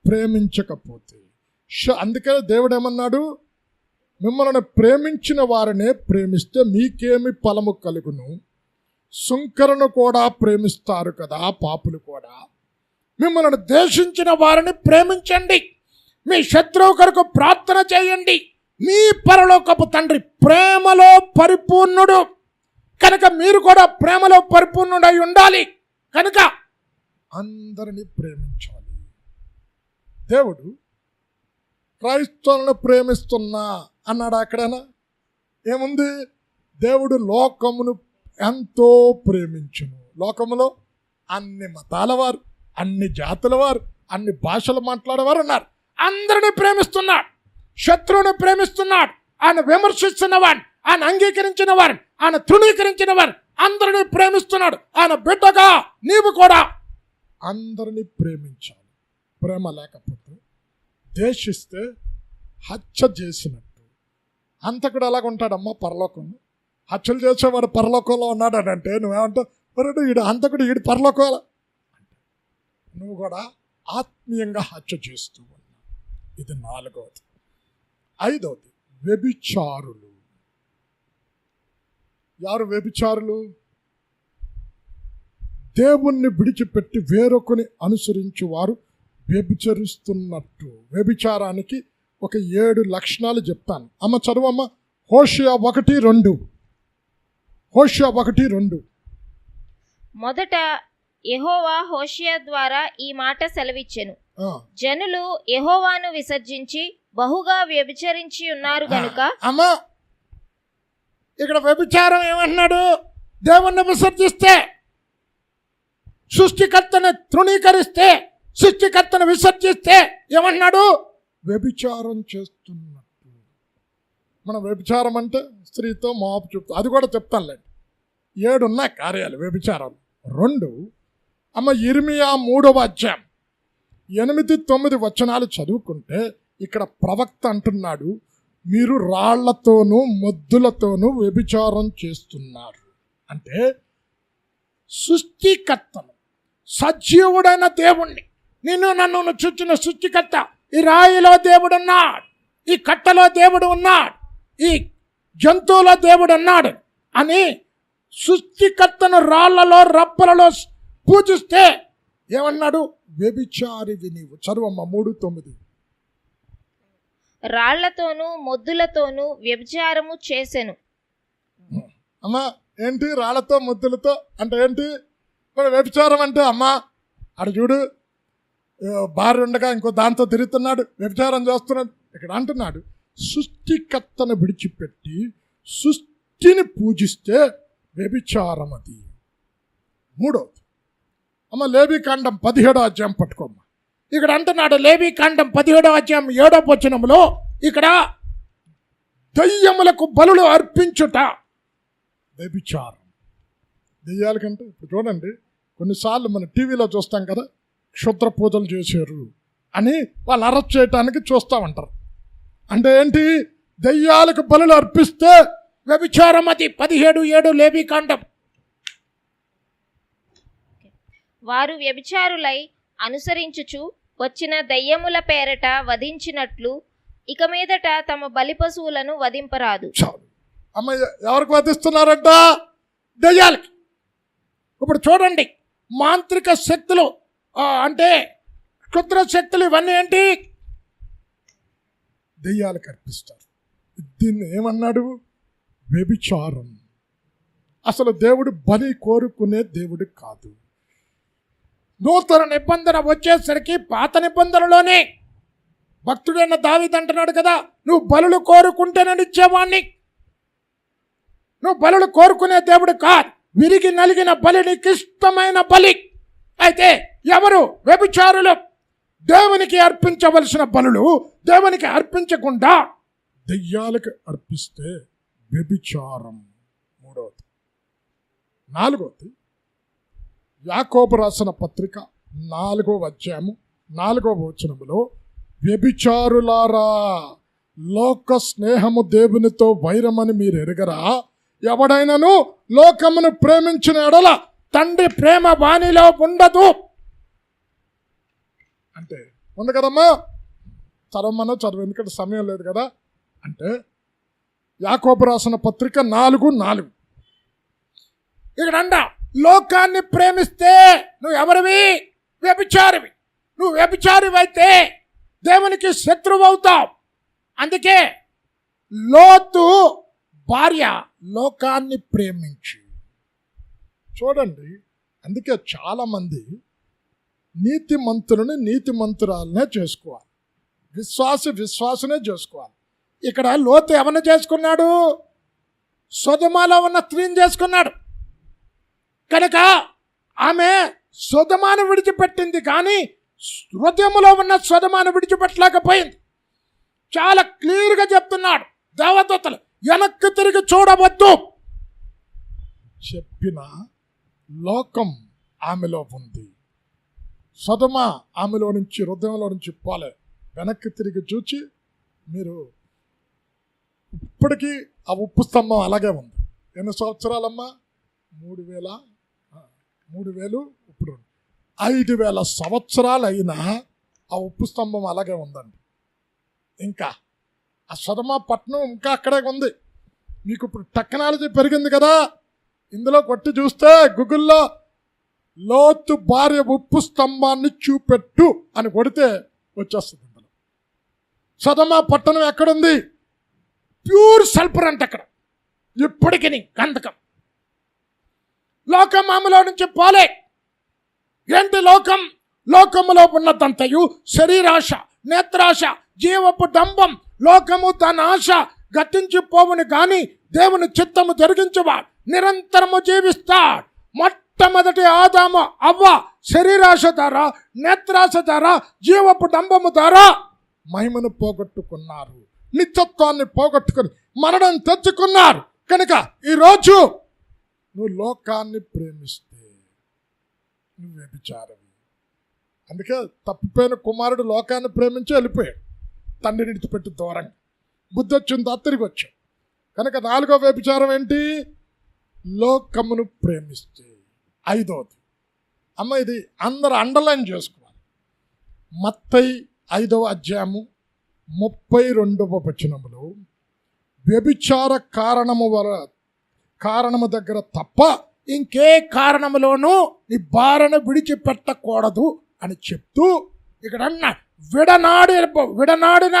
ప్రేమించకపోతే. అందుకనే దేవుడు ఏమన్నాడు? మిమ్మల్ని ప్రేమించిన వారినే ప్రేమిస్తే మీకేమి ఫలము కలుగును? సుంకరను కూడా ప్రేమిస్తారు కదా పాపులు కూడా. మిమ్మల్ని ద్వేషించిన వారిని ప్రేమించండి, మీ శత్రువు కొరకు ప్రార్థన చేయండి. మీ పరలోకపు తండ్రి ప్రేమలో పరిపూర్ణుడు కనుక మీరు కూడా ప్రేమలో పరిపూర్ణుడై ఉండాలి. కనుక అందరినీ ప్రేమించాలి. దేవుడు క్రైస్తవులను ప్రేమిస్తున్నా అన్నాడు. అక్కడైనా ఏముంది? దేవుడు లోకమును ఎంతో ప్రేమించును. లోకములో అన్ని మతాల వారు, అన్ని జాతుల వారు, అన్ని భాషలు మాట్లాడేవారు ఉన్నారు. అందరినీ ప్రేమిస్తున్నాడు. శత్రువుని ప్రేమిస్తున్నాడు. ఆయన విమర్శిస్తున్న వారిని, ఆయన అంగీకరించిన వారిని, ఆయన తృణీకరించిన వారిని అందరినీ ప్రేమిస్తున్నాడు. ఆయన బిడ్డగా నీవు కూడా అందరినీ ప్రేమించాలి. ప్రేమ లేకపోతే, ద్వేషిస్తే హత్య చేసినట్టు. హంతకుడు అలాగ ఉంటాడమ్మా పరలోకంలో. హత్యలు చేసేవాడు పరలోకంలో ఉన్నాడంటే నువ్వేమంటావు? ఈడు హంతకుడు, ఈడు పరలోకంలో. నువ్వు కూడా ఆత్మీయంగా హత్య చేస్తూ ఉన్నావు. ఇది 4వది. 5వది వ్యభిచారులు. ఎవరు వ్యభిచారులు? దేవుణ్ణి విడిచిపెట్టి వేరొకని అనుసరించి వారు వ్యభిచరిస్తున్నట్టు. వ్యభిచారానికి ఒక 7 లక్షణాలు చెప్తాను. అమ్మ చదువమ్మ. హోషేయ 1:2. హోషేయ 1:2. మొదట యెహోవా హోషేయ ద్వారా ఈ మాట సెలవిచ్చెను, జనులు యెహోవాను విసర్జించి బహుగా వ్యభిచరించి ఉన్నారు గనుక. అమ్మా, ఇక్కడ వ్యభిచారం ఏమంటున్నాడు? దేవుణ్ణి విసర్జిస్తే, సృష్టికర్తను తృణీకరిస్తే, సృష్టికర్తను విసర్జిస్తే ఏమంటున్నాడు? వ్యభిచారం చేస్తున్నట్టు. మన వ్యభిచారం అంటే స్త్రీతో మోపు చూపుతా, అది కూడా చెప్తానులేండి. 7 ఉన్నాయి కార్యాలు వ్యభిచారాలు. 2 అమ్మ ఇర్మియా 3వ అధ్యాయం 8-9 వచనాలు చదువుకుంటే ఇక్కడ ప్రవక్త అంటున్నాడు, మీరు రాళ్లతోనూ మొద్దులతోనూ వ్యభిచారం చేస్తున్నారు. అంటే సృష్టికర్తను, సజీవుడైన దేవుణ్ణి, నన్ను చూచిన సృష్టికర్త, ఈ రాయిలో దేవుడు ఉన్నాడు, ఈ కట్టలో దేవుడు ఉన్నాడు, ఈ జంతువులో దేవుడు ఉన్నాడు అని సృష్టికర్తను రాళ్లలో రప్పలలో పూజిస్తే ఏమన్నాడు? వ్యభిచారివి నీవు. చదువమ్మ 3:9. రాళ్లతోనూ మొద్దులతోనూ వ్యభిచారము చేసెను. అమ్మా, ఏంటి రాళ్లతో ముద్దులతో అంటే ఏంటి? మరి వ్యభిచారం అంటే అమ్మా అడు చూడు, భార్య ఉండగా ఇంకో దాంతో తిరుగుతున్నాడు, వ్యభిచారం చేస్తున్నాడు. ఇక్కడ అంటున్నాడు సృష్టికర్తను విడిచిపెట్టి సృష్టిని పూజిస్తే వ్యభిచారం అది. మూడవది అమ్మ లేవీకాండం 17వ అధ్యాయం పట్టుకోమ్మ. ఇక్కడ అంటున్నాడు లేవీకాండం 17వ అధ్యాయం 7వ వచనంలో ఇక్కడ దయ్యములకు బలులు అర్పించుట వ్యభిచారం. దెయ్యాల కంటే ఇప్పుడు చూడండి, కొన్నిసార్లు మన టీవీలో చూస్తాం కదా, క్షుద్ర పూజలు చేశారు అని వాళ్ళు అరెస్ట్ చేయటానికి చూస్తామంటారు. అంటే ఏంటి? దెయ్యాలకు బలులు అర్పిస్తే వ్యభిచారం అది. 17:7 లేవీకాండం. వారు వ్యభిచారులై అనుసరించుచు వచ్చిన దయ్యముల పేరట వధించినట్లు ఇక మీదట తమ బలి పశువులను వధింపరాదు. చాలు అమ్మ, ఎవరికి వధిస్తున్నారంట? దెయ్యాలకి. ఇప్పుడు చూడండి, మాంత్రిక శక్తులు అంటే క్షుద్ర శక్తులు ఇవన్నీ ఏంటి? దెయ్యాలకు అర్పిస్తారు. దీన్ని ఏమన్నాడు? వ్యభిచారం. అసలు దేవుడు బలి కోరుకునే దేవుడు కాదు. నూతన నిబంధన వచ్చేసరికి పాత నిబంధనలోనే భక్తుడైన దావీదు అంటున్నాడు కదా, నువ్వు బలులు కోరుకుంటేనే ఇచ్చేవాణ్ణి. నువ్వు బలులు కోరుకునే దేవుడు కాదు. విరిగి నలిగిన బలి నీకు ఇష్టమైన బలి. అయితే ఎవరు? వ్యభిచారులు. దేవునికి అర్పించవలసిన బలులు దేవునికి అర్పించకుండా దెయ్యాలకు అర్పిస్తే వ్యభిచారం. మూడవది. నాలుగవది, యాకోబు రాసిన పత్రిక 4వ అధ్యాయము 4వ వచనములో వ్యభిచారులారా, లోక స్నేహము దేవునితో వైరమని మీరు ఎరుగరా? ఎవడైనను లోకమును ప్రేమించిన ఎడల తండ్రి ప్రేమ వానిలో ఉండదు. అంటే ఉంది కదమ్మా, చదువు ఎందుకంటే సమయం లేదు కదా. అంటే యాకోబు రాసిన పత్రిక 4:4 ఇక్కడ అంట, లోకాన్ని ప్రేమిస్తే నువ్వు ఎవరివి? వ్యభిచారివి. నువ్వు వ్యభిచారివి అయితే దేవునికి శత్రువు అవుతావు. అందుకే లోతు భార్య లోకాన్ని ప్రేమించి. చూడండి, అందుకే చాలామంది నీతిమంతులని నీతిమంతురాలనే చేసుకోవాలి, విశ్వాసనే చేసుకోవాలి. ఇక్కడ లోతు ఎవరిని చేసుకున్నాడు? సొదొమలో ఉన్న స్త్రీని చేసుకున్నాడు. కనుక ఆమె సొదొమను విడిచిపెట్టింది, కానీ హృదయంలో ఉన్న సొదొమను విడిచిపెట్టలేకపోయింది. చాలా క్లియర్గా చెప్తున్నాడు దేవదూతలు, వెనక్కి తిరిగి చూడవద్దు చెప్పిన లోకం ఆమెలో ఉంది. సొదొమ ఆమెలో నుంచి, హృదయంలో నుంచి పోలే. వెనక్కి తిరిగి చూచి మీరు ఇప్పటికీ ఆ ఉప్పు స్తంభం అలాగే ఉంది. ఎన్ని సంవత్సరాలమ్మా? 3000 ఇప్పుడు 5000 సంవత్సరాలు అయినా ఆ ఉప్పు స్తంభం అలాగే ఉందండి. ఇంకా ఆ సొదొమ పట్టణం ఇంకా అక్కడే ఉంది. మీకు ఇప్పుడు టెక్నాలజీ పెరిగింది కదా, ఇందులో కొట్టి చూస్తే గూగుల్లో లోతు భార్య ఉప్పు స్తంభాన్ని చూపెట్టు అని కొడితే వచ్చేస్తుంది. ఇందులో సొదొమ పట్టణం ఎక్కడుంది? ప్యూర్ సల్ఫర్ అంటే అక్కడ ఇప్పటికి గంధకం. లోకం ఆమెలో నుంచి పోలే. ఏంటి లోకం? లోకములో ఉన్నదంతయు శరీరాశ, నేత్రాశ, జీవపు డంబం. లోకము తన ఆశ గతించిపోవును గాని దేవుని చిత్తము జరిగించువాడు నిరంతరము జీవిస్తాడు. మొట్టమొదటి ఆదాము అవ్వ శరీరాశ ద్వారా, నేత్రాశ ద్వారా, జీవపు డంబము ద్వారా మహిమను పోగొట్టుకున్నారు, నిత్యత్వాన్ని పోగొట్టుకుని మరణం తెచ్చుకున్నారు. కనుక ఈరోజు నువ్వు లోకాన్ని ప్రేమిస్తే నువ్వు వ్యభిచారివి. అందుకే తప్పిపోయిన కుమారుడు లోకాన్ని ప్రేమించి వెళ్ళిపోయాడు, తండ్రిని విడిచిపెట్టి దూరంగా. బుద్ధి వచ్చిందో తిరిగి వచ్చాడు. కనుక 4వ వ్యభిచారం ఏంటి? లోకమును ప్రేమిస్తే. 5వది అమ్మ, ఇది అందరూ అండర్లైన్ చేసుకోవాలి. మత్తయి 5వ అధ్యాయము 32వ వచనములో వ్యభిచార కారణము దగ్గర తప్ప ఇంకే కారణములోనూ నీ భార్యను విడిచిపెట్టకూడదు అని చెప్తూ ఇక్కడ అన్న విడనాడిన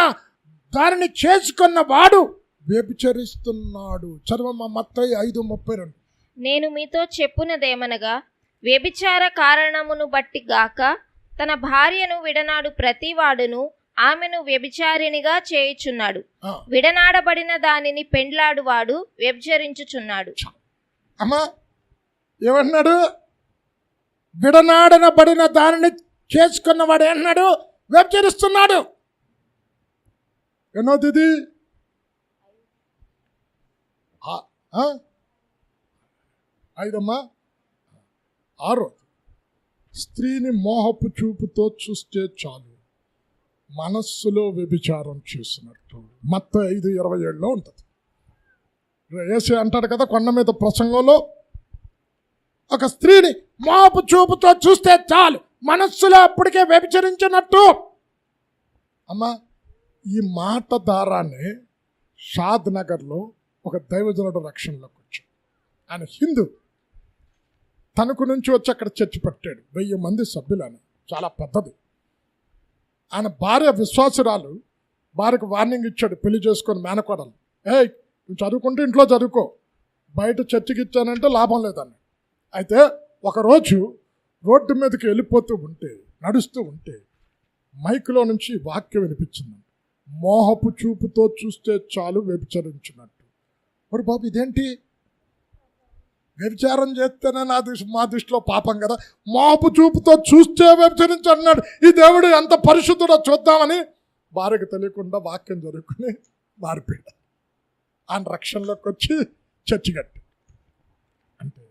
దానిని చేసుకున్న వాడు వ్యభిచరిస్తున్నాడు. చదవమ్మ మత్తయి 5:32. నేను మీతో చెప్పునదేమనగా, వ్యభిచార కారణమును బట్టి గాక తన భార్యను విడనాడు ప్రతివాడును ఆమెను వ్యభిచారిణిగా చేయుచున్నాడు. విడనాడబడిన దానిని పెండ్లాడువాడు వ్యభిచరించుచున్నాడు. అమ్మా ఏమన్నాడు? విడనాడనబడిన దానిని చేసుకున్నవాడు ఏమన్నాడు? వ్యభిచరిస్తున్నాడు. ఎన్నోది ఇది? 5 6. స్త్రీని మోహపు చూపుతో చూస్తే చాలు మనస్సులో వ్యభిచారం చేసినట్టు. మత్తయి 5:27 ఉంటుంది. యేసు అంటాడు కదా కొండ మీద ప్రసంగంలో, ఒక స్త్రీని మోహపు చూపుతో చూస్తే చాలు మనస్సులో అప్పటికే వ్యభిచరించినట్టు. అమ్మా ఈ మాట దారాన్ని షాద్ నగర్లో ఒక దైవజనుడు రక్షణలోకి వచ్చాడు. ఆయన హిందూ, తణుకు నుంచి వచ్చి అక్కడ చర్చి పెట్టాడు. 1000 మంది సభ్యులని, చాలా పెద్దది. ఆయన భార్య విశ్వాసురాలు, భార్యకు వార్నింగ్ ఇచ్చాడు పెళ్లి చేసుకొని మేనకోడలు, నువ్వు చదువుకుంటే ఇంట్లో చదువుకో, బయట చర్చికి ఇచ్చానంటే లాభం లేదన్న. అయితే ఒకరోజు రోడ్డు మీదకి వెళ్ళిపోతూ ఉంటే, నడుస్తూ ఉంటే మైకులో నుంచి వాక్యం వినిపించింది. మోహపు చూపుతో చూస్తే చాలు వ్యభిచరించినట్టు. మరి బాబు ఇదేంటి? వ్యభిచారం చేస్తేనే మా దృష్టిలో పాపం కదా, మోహపు చూపుతో చూస్తే వ్యభిచరించి అన్నాడు. ఈ దేవుడు ఎంత పరిశుద్ధుడో చూద్దామని భార్యకు తెలియకుండా వాక్యం జరుగుకుని మారిపోయాడు. ఆయన రక్షణలోకి వచ్చి చర్చి కట్టి. అంటే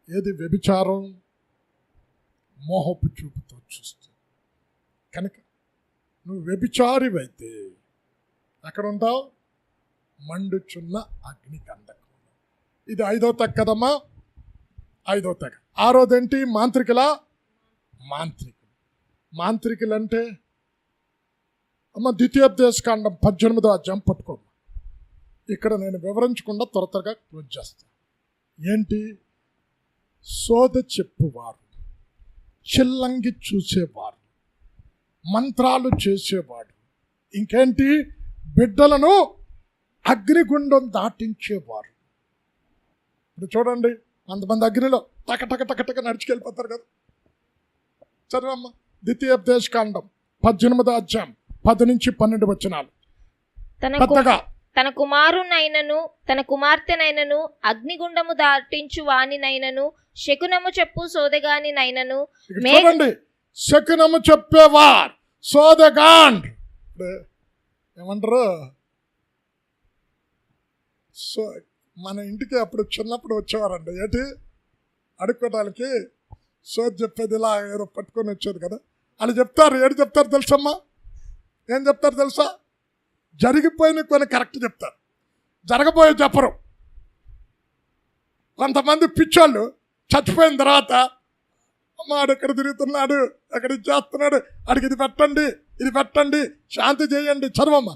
ఏది వ్యభిచారం? మోహపు చూపుతో చూస్తే. కనుక నువ్వు వ్యభిచారివైతే ఎక్కడ ఉంటావు? మండుచున్న అగ్ని కందకం. ఇది 5వ తెగ కదమ్మా, 5వ తెగ. 6వదేంటి? మాంత్రికులు అంటే అమ్మ ద్వితీయోపదేశకాండం 18వ అధ్యాయం పట్టుకోమ్మా. ఇక్కడ నేను వివరించకుండా త్వరగా క్లోజ్ చేస్తాను. ఏంటి? సోద చెప్పువారు, చిల్లంగి చూసేవారు, మంత్రాలు చేసేవాడు, ఇంకేంటి బిడ్డలను అగ్నిగుండం దాటించేవారు. ఇప్పుడు చూడండి, కొంతమంది అగ్నిలో టక నడుచుకెళ్ళిపోతారు కదా. చదవమ్మా ద్వితీయోపదేశకాండం 18వ అధ్యాయం 10 నుంచి 12 వచనాలు. తన కుమారునైనను తన కుమార్తెనైనను అగ్నిగుండము దాటించు వానినైనను శకునము చెప్పు సోదగానినైనను. చూడండి, శకునము చెప్పేవారు, సోదగాండ్ ఏమంటారు? మన ఇంటికి అప్పుడు చిన్నప్పుడు వచ్చేవారండి, ఏంటి అడుక్కోవడానికి సోది చెప్పేది ఇలా ఏదో పట్టుకొని వచ్చేది కదా. వాళ్ళు చెప్తారు, ఏడు చెప్తారు తెలుసమ్మా? ఏం చెప్తారు తెలుసా? జరిగిపోయిన కొన్ని కరెక్ట్ చెప్తారు, జరగబోయే చెప్పరు. కొంతమంది పిచ్చోళ్ళు చచ్చిపోయిన తర్వాత, అమ్మ ఆడు ఎక్కడ తిరుగుతున్నాడు, ఎక్కడ ఇది చేస్తున్నాడు, ఆడికి ఇది పెట్టండి, శాంతి చేయండి. చదవమ్మా.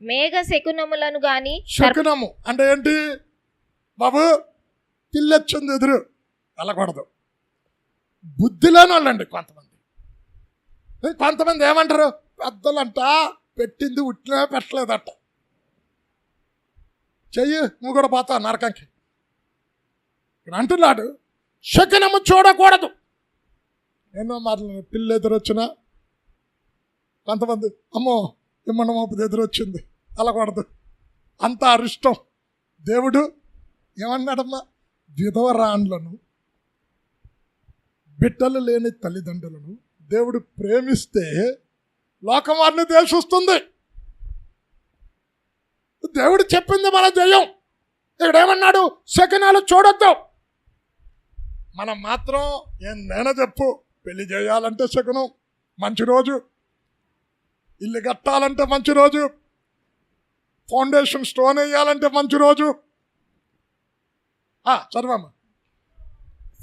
మేఘ శకునములను గాని. శకునము అంటే ఏంటి బాబు? పిల్లొచ్చింది ఎదురు వెళ్ళకూడదు. బుద్ధి లేని వాళ్ళండి కొంతమంది ఏమంటారు? పెద్దలంట పెట్టింది ఉట్టినే పెట్టలేదట, చెయ్యి నువ్వు కూడా పోతా నరకంకి అంటున్నాడు. శకునము చూడకూడదు. ఎన్నో మాటలు పిల్ల ఎదురొచ్చినా కొంతమంది అమ్మో ఇమ్మన్న మోపు ఎదురొచ్చింది వెళ్ళకూడదు, అంత అరిష్టం. దేవుడు ఏమన్నాడమ్మా? విధవరాండ్లను, బిడ్డలు లేని తల్లిదండ్రులను దేవుడు ప్రేమిస్తే లోకం వారిని ద్వేషిస్తుంది. దేవుడు చెప్పింది మన జయం. ఇక్కడ ఏమన్నాడు? శకునాలు చూడొద్దు. మనం మాత్రం నేనే చెప్పు, పెళ్లి చేయాలంటే శకునం, మంచి రోజు, ఇల్లు కట్టాలంటే మంచి రోజు, ఫౌండేషన్ స్టోన్ వేయాలంటే మంచి రోజు. చదవమ్మా.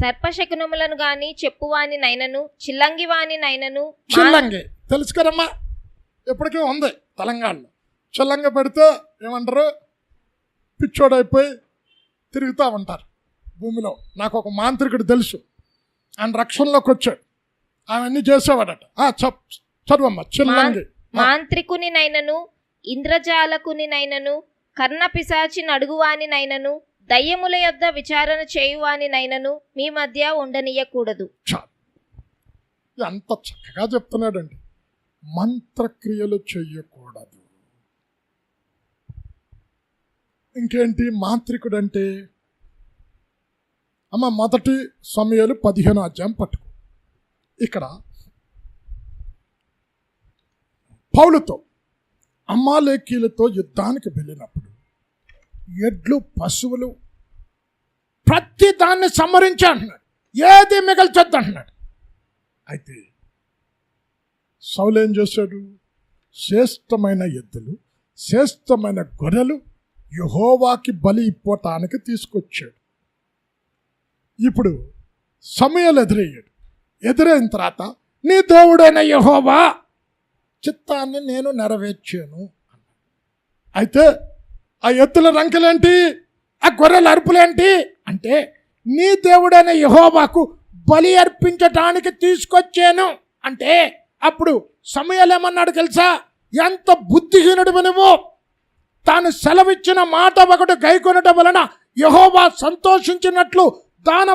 సర్పశకునములను గాని చెప్పువాని నైనను చిల్లంగి వాని నైనను. చిల్లంగి తెలుసు కదమ్మా, ఎప్పటికీ ఉంది తెలంగాణలో. చిల్లంగి పెడితే ఏమంటారు? పిచ్చోడైపోయి తిరుగుతూ ఉంటారు భూమిలో. నాకు ఒక మాంత్రికుడు తెలుసు, ఆయన రక్షణలోకి వచ్చాడు, అవన్నీ చేసేవాడట. చదవమ్మా. చిల్లంగి మాంత్రికుని నైనను ఇంద్రజాలకుని నైనను కర్ణ పిశాచి నడుగువాని నైనను దయ్యముల యొద్ద విచారణ చేయువానినైనను మీ మధ్య ఉండనీయకూడదు. చాలు, ఎంత చక్కగా చెప్తున్నాడండి. మంత్రక్రియలు చెయ్యకూడదు. ఇంకేంటి మాంత్రికుడంటే? అమ్మ, 1 సమూయేలు 15వ అధ్యాయం పట్టుకో. ఇక్కడ పౌలుతో అమాలేకీలతో యుద్ధానికి వెళ్ళినప్పుడు ఎడ్లు, పశువులు ప్రతి దాన్ని సంహరించి అంటున్నాడు, ఏది మిగల్చొద్దు అంటున్నాడు. అయితే సౌలు ఏం చేశాడు? శ్రేష్టమైన ఎద్దులు, శ్రేష్టమైన గొర్రెలు యెహోవాకి బలి ఇవ్వటానికి తీసుకొచ్చాడు. ఇప్పుడు సమూయేలు ఎదురైన తర్వాత, నీ దేవుడైన యెహోవా చిత్తాన్ని నేను నెరవేర్చాను. అయితే ఆ ఎద్దుల రంకెలేంటి, ఆ గొర్రెల అరుపులేంటి అంటే, నీ దేవుడైన యెహోవాకు బలి అర్పించటానికి తీసుకొచ్చాను అంటే, అప్పుడు సమూయేలు ఏమన్నాడు తెలుసా? ఎంత బుద్ధిహీనుడివి నువ్వు! తాను సెలవిచ్చిన మాట ఒకటి గైకొనటం వలన యెహోవా సంతోషించినట్లు దాన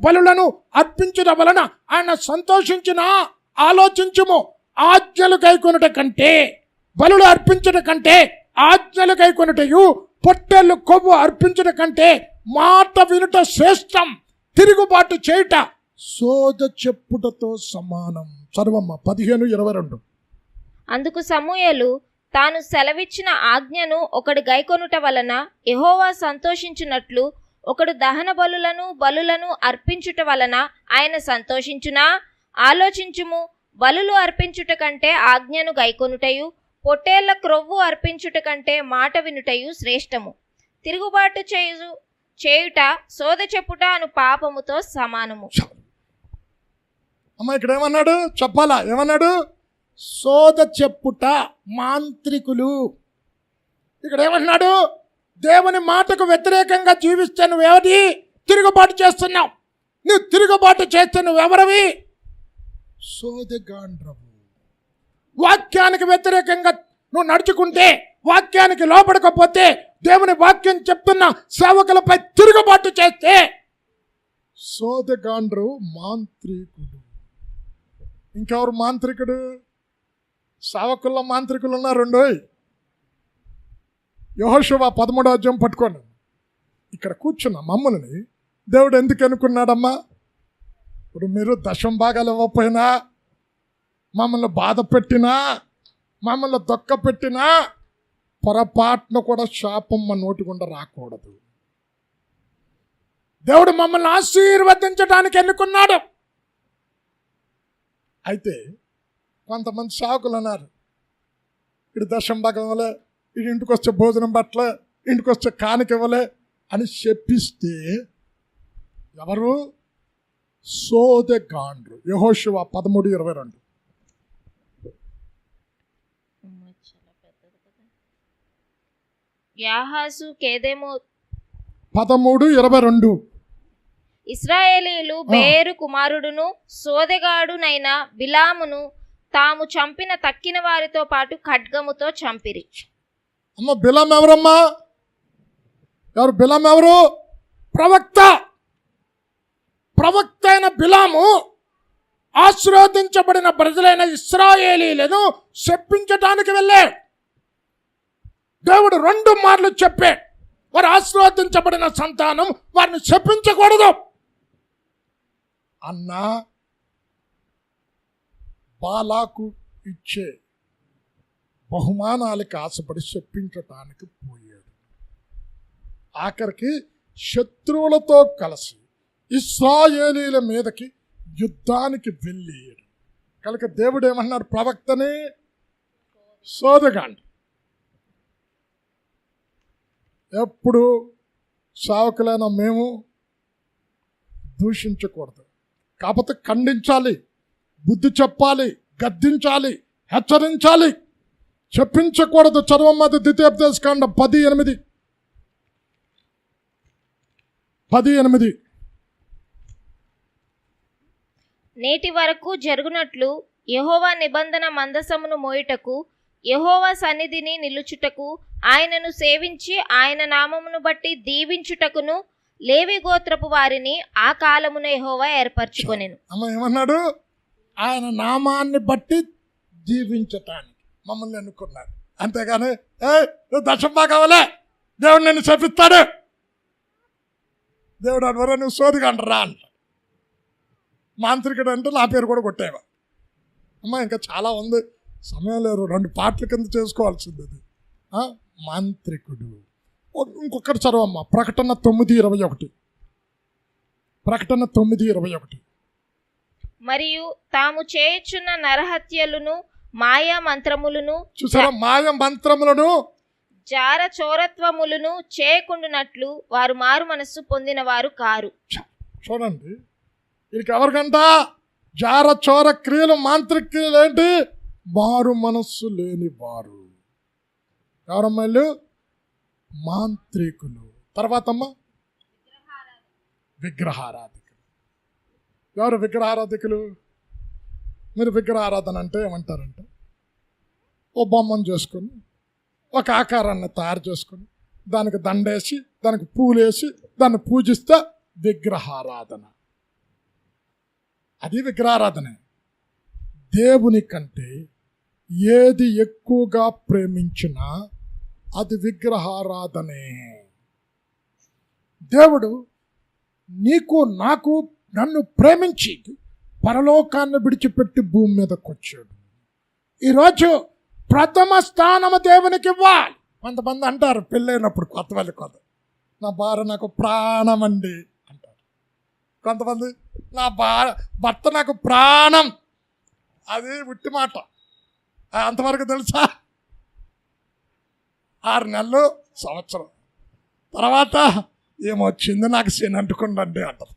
బలులను అర్పించడం వలన ఆయన సంతోషించిన. ఆలోచించుము, ఆజ్ఞలు గైకొనుట కంటే, బలులు అర్పించడం కంటే, ఆజ్ఞలు గైకొనుటయు పొట్టేళ్ళు కొవ్వు అర్పించడం కంటే మాట వినుట శ్రేష్టం. తిరుగుబాటు చేయుట సోద చెప్పుటతో సమానం. చదవమ్మ 15:22. అందుకు సమూయేలు, తాను సెలవిచ్చిన ఆజ్ఞను ఒకడు గైకొనుట వలన యెహోవా సంతోషించున్నట్లు ఒకడు దహన బలులను అర్పించుట వలన ఆయన సంతోషించునా? ఆలోచించుము, బలులు అర్పించుట కంటే ఆజ్ఞను గైకొనుటయు పొట్టేళ్ల క్రొవ్వు అర్పించుట కంటే మాట వినుటయు శ్రేష్టము. తిరుగుబాటు చేయుట సోద చెప్పుట అను పాపముతో సమానము. అమ్మ, ఇక్కడ ఏమన్నాడు చెప్పాలా? ఏమన్నాడు? సోద చెప్పుట, మాంత్రికులు. ఇక్కడ ఏమన్నాడు? దేవుని మాటకు వ్యతిరేకంగా జీవిస్తే నువ్వెవరి? తిరుగుబాటు చేస్తున్నావు. నువ్వు తిరుగుబాటు చేస్తే నువ్వెవరవి? సోదగాండ్రవు. వాక్యానికి వ్యతిరేకంగా నువ్వు నడుచుకుంటే, వాక్యానికి లోపడకపోతే, దేవుని వాక్యం చెప్తున్న సేవకులపై తిరుగుబాటు చేస్తే సోదగాండ్రు మాంత్రికుడు. ఇంకెవరు మాంత్రికుడు? సేవకుల్లో మాంత్రికులు ఉన్నారు. యెహోషువ 13వ అధ్యాయం పట్టుకోండి. ఇక్కడ కూర్చున్న మమ్మల్ని దేవుడు ఎందుకు అనుకున్నాడమ్మా? ఇప్పుడు మీరు దశం భాగాలు ఇవ్వకపోయినా, మమ్మల్ని బాధ పెట్టినా, మమ్మల్ని దొక్క పెట్టినా, పొరపాటును కూడా శాపం మన నోటి గుండా రాకూడదు. దేవుడు మమ్మల్ని ఆశీర్వదించడానికి ఎన్నుకున్నాడు. అయితే కొంతమంది సేవకులు అన్నారు, ఇటు దశం భాగం ఇవ్వలే, ఇటు ఇంటికి వస్తే భోజనం పట్ల, ఇంటికి వస్తే కానుక ఇవ్వలే అని చెప్పిస్తే ఎవరు? సోదగాండ్రు. యెహోషువ 13:22. యాహాసు కేదెము 13:22. ఇశ్రాయేలీయులు బేరు కుమారుడును సోదెగాడునైన బిలామును తాము చంపిన తక్కిన వారితో పాటు ఖడ్గముతో చంపిరి. అమ్మ, బిలాం ఎవరమ్మా? ఎవరు బిలాం? ఎవరు? ప్రవక్త. ప్రవక్త అయిన బిలాము ఆశీర్వదించబడిన ప్రజలైన ఇశ్రాయేలీలను శపించటానికి వెళ్ళాడు. దేవుడు 2 మార్లు చెప్పే, వారు ఆశీర్వదించబడిన సంతానం, వారిని శపించకూడదు అన్నా. బాలాకు ఇచ్చే బహుమానాలకు ఆశపడి శపించటానికి పోయాడు. ఆఖరికి శత్రువులతో కలిసి ఇశ్రాయేలీల మీదకి యుద్ధానికి వెళ్ళాడు. కనుక దేవుడు ఏమన్నాడు? ప్రవక్తని సోదగాండి. ఎప్పుడు సేవకులైన మేము దూషించకూడదు, కాకపోతే ఖండించాలి, బుద్ధి చెప్పాలి, గద్దించాలి, హెచ్చరించాలి, చెప్పించకూడదు. చదవమ్మది ద్వితీయోపదేశకాండం 10:8. నేటి వరకు జరుగునట్లు యెహోవా నిబంధన మందసమును మోయుటకు, యెహోవా సన్నిధిని నిలుచుటకు ఆయనను సేవించి ఆయన నామమును బట్టి దీవించుటకును లేవి గోత్రపు వారిని ఆ కాలమున యెహోవా ఏర్పరచుకొనెను. అమ్మ ఏమన్నాడు? ఆయన నామాన్ని బట్టి జీవించటానికి మమ్మల్ని ఎన్నుకున్నాడు. అంతేగాని నువ్వు దశంబా కావాలే దేవుడు నిన్ను శపిస్తాడు, దేవుడు అనివరా నువ్వు సోదిగా అంటారా అంట. మాంత్రికుడు అంటే నా పేరు కూడా కొట్టేవా. అమ్మ ఇంకా చాలా ఉంది, సమయం లేదు, 2 పాటల కింద చేసుకోవాల్సింది అది. మాంత్రికుడు. ఇంకొకటి చదవమ్మా, ప్రకటన 9:21. ప్రకటన 9:21. మరియు తాము చేయుచున్న నరహత్యలను మాయా మంత్రములను చూసారా, మాయ మంత్రములను జార చోరత్వములను చేయకుండునట్లు వారు మారు మనస్సు పొందిన వారు కారు. చూడండి, వీరికి ఎవరికంట జార చోర క్రియలు మాంత్రిక క్రియలు ఏంటి? మారు మనస్సు లేని వారు. ఎవరమ్మాయిలు? మాంత్రికులు. తర్వాత అమ్మ విగ్రహారాధికులు. ఎవరు విగ్రహారాధికులు? మీరు విగ్రహారాధన అంటే ఏమంటారంటే, ఓ బొమ్మను చేసుకొని ఒక ఆకారాన్ని తయారు చేసుకొని దానికి దండేసి దానికి పూలేసి దాన్ని పూజిస్తే విగ్రహారాధన. అది విగ్రహారాధనే. దేవుని కంటే ఏది ఎక్కువగా ప్రేమించినా అది విగ్రహారాధనే. దేవుడు నీకు నాకు నన్ను ప్రేమించి పరలోకాన్ని విడిచిపెట్టి భూమి మీదకి వచ్చాడు. ఈరోజు ప్రథమ స్థానము దేవునికి ఇవ్వాలి. కొంతమంది అంటారు పెళ్ళైనప్పుడు కొత్త వాళ్ళ నా భార్య నాకు ప్రాణం అండి అంటారు. కొంతమంది నా భర్త నాకు ప్రాణం. అది ఉట్టి మాట. అంతవరకు తెలుసా? 6 నెలలు, సంవత్సరం తర్వాత ఏమొచ్చింది నాకు శని అంటుకుండండి అంటారు.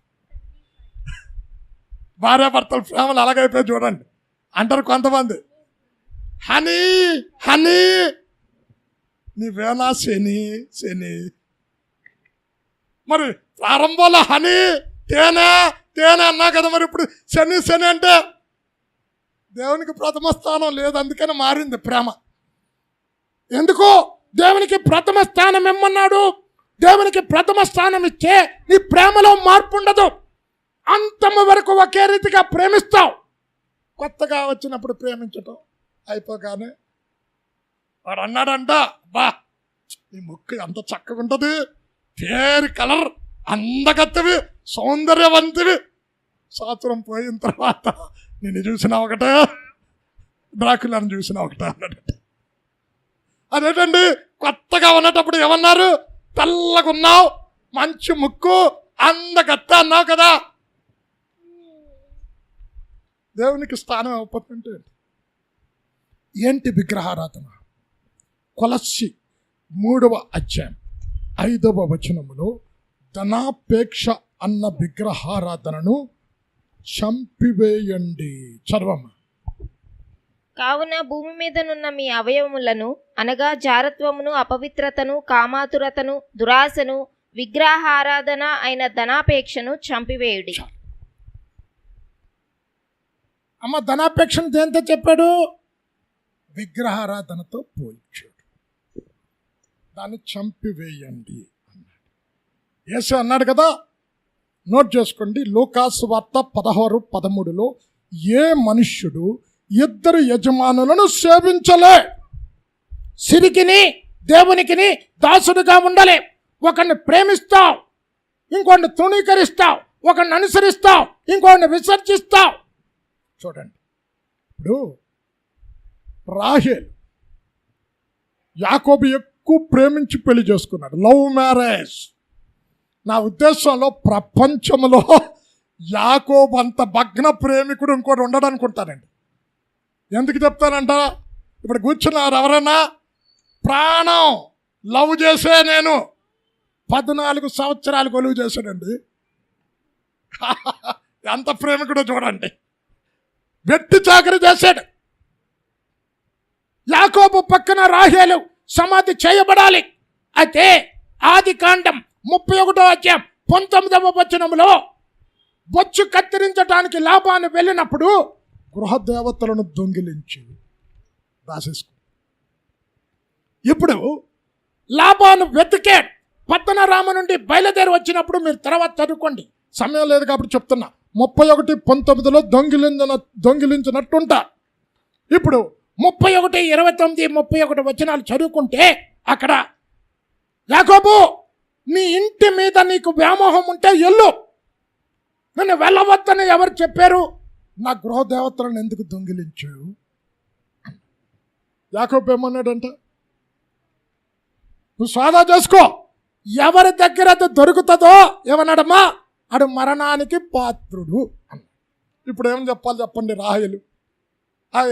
భార్యాభర్తల ప్రేమలు అలాగైపోయి చూడండి అంటారు కొంతమంది. హనీ హనీ నీవేనా శని శని. మరి ప్రారంభంలో హనీ తేనె తేనె అన్నా కదా, మరి ఇప్పుడు శని శని అంటే దేవునికి ప్రథమ స్థానం లేదు, అందుకని మారింది ప్రేమ. ఎందుకు దేవునికి ప్రథమ స్థానం ఇమ్మన్నాడు? దేవునికి ప్రథమ స్థానం ఇచ్చే నీ ప్రేమలో మార్పు ఉండదు. అంతము వరకు ఒకే రీతిగా ప్రేమిస్తావు. కొత్తగా వచ్చినప్పుడు ప్రేమించటం అయిపోగానే వాడు అన్నాడంట, బా నీ ముక్కు ఎంత చక్కగా ఉంటుంది, పేరు కలర్ అందగత్తవి, సౌందర్యవంతివి. సంవత్సరం పోయిన తర్వాత నిన్ను చూసిన ఒకటే, డ్రాకులను చూసిన ఒకటే అన్నాడంట. అదేంటండి, కొత్తగా ఉన్నటప్పుడు ఏమన్నారు? తెల్లగున్నావు, మంచి ముక్కు, అందగత్త అన్నావు కదా. దేవునికి స్థానం ఇవ్వకపోతే ఏంటి విగ్రహారాధన? కొలస్సి 3వ అధ్యాయం 5వ వచనములో ధనాపేక్ష అన్న విగ్రహారాధనను చంపివేయండి. చదవమ్మ. కావున భూమి మీదనున్న మీ అవయవములను అనగా జారత్వమును, అపవిత్రతను, కామాతురతను, దురాశను, విగ్రహారాధన అయిన ధనాపేక్షను చంపివేయుడి. అమ్మ, ధనాపేక్షను దేంతో చెప్పాడు? విగ్రహారాధనతో పోల్చాడు. దాన్ని చంపివేయండి అన్నాడు. యేసు అన్నాడు కదా, నోట్ చేసుకోండి. లూకాసు వార్త 16:13లో ఏ మనుష్యుడు 2 యజమానులను సేవించలే. సిరికిని దేవునికిని దాసుడిగా ఉండలే. ఒకరిని ప్రేమిస్తావు, ఇంకొకరిని తృణీకరిస్తావు. ఒకరిని అనుసరిస్తావు, ఇంకొకరిని విసర్జిస్తావు. చూడండి, ఇప్పుడు రాహేలు యాకోబు ఎక్కువ ప్రేమించి పెళ్లి చేసుకున్నాడు. Love marriage. నా ఉద్దేశంలో ప్రపంచంలో యాకోబు అంత భగ్న ప్రేమికుడు ఇంకోటి ఉండడు అనుకుంటానండి. ఎందుకు చెప్తానంట? ఇప్పుడు కూర్చున్నారు ఎవరైనా, ప్రాణం లవ్ చేసే నేను 14 సంవత్సరాలు కొలువు చేశాడండి. ఎంత ప్రేమికుడో చూడండి. వెట్టి చాకరీ చేశాడు. యాకోబు పక్కన రాహేలు సమాధి చేయబడాలి. అయితే ఆదికాండం 31వ అధ్యాయం 19వ వచనంలో బొచ్చు కత్తిరించడానికి లాబాను వెళ్ళినప్పుడు గృహదేవతలను దొంగిలించి రాసేసుకో. ఇప్పుడు లాబాను వెతికాడు. పద్దనరాము నుండి బయలుదేరి వచ్చినప్పుడు మీరు తర్వాత చదువుకోండి, సమయం లేదు కాబట్టి చెప్తున్నా. 31:19 దొంగిలించినట్టుంటా. ఇప్పుడు 31, 29, 31 వచనాలు చదువుకుంటే అక్కడ యాకోబు, నీ ఇంటి మీద నీకు వ్యామోహం ఉంటే ఎల్లు, నన్ను వెళ్ళవద్దని ఎవరు చెప్పారు? నా గృహదేవతలను ఎందుకు దొంగిలించావు? యాకోబు ఏమన్నాడంట, నువ్వు సోదా చేసుకో, ఎవరి దగ్గర అది దొరుకుతుందో ఏమన్నాడమ్మా, అడు మరణానికి పాత్రుడు అన్న. ఇప్పుడు ఏం చెప్పాలి చెప్పండి రాహేలు?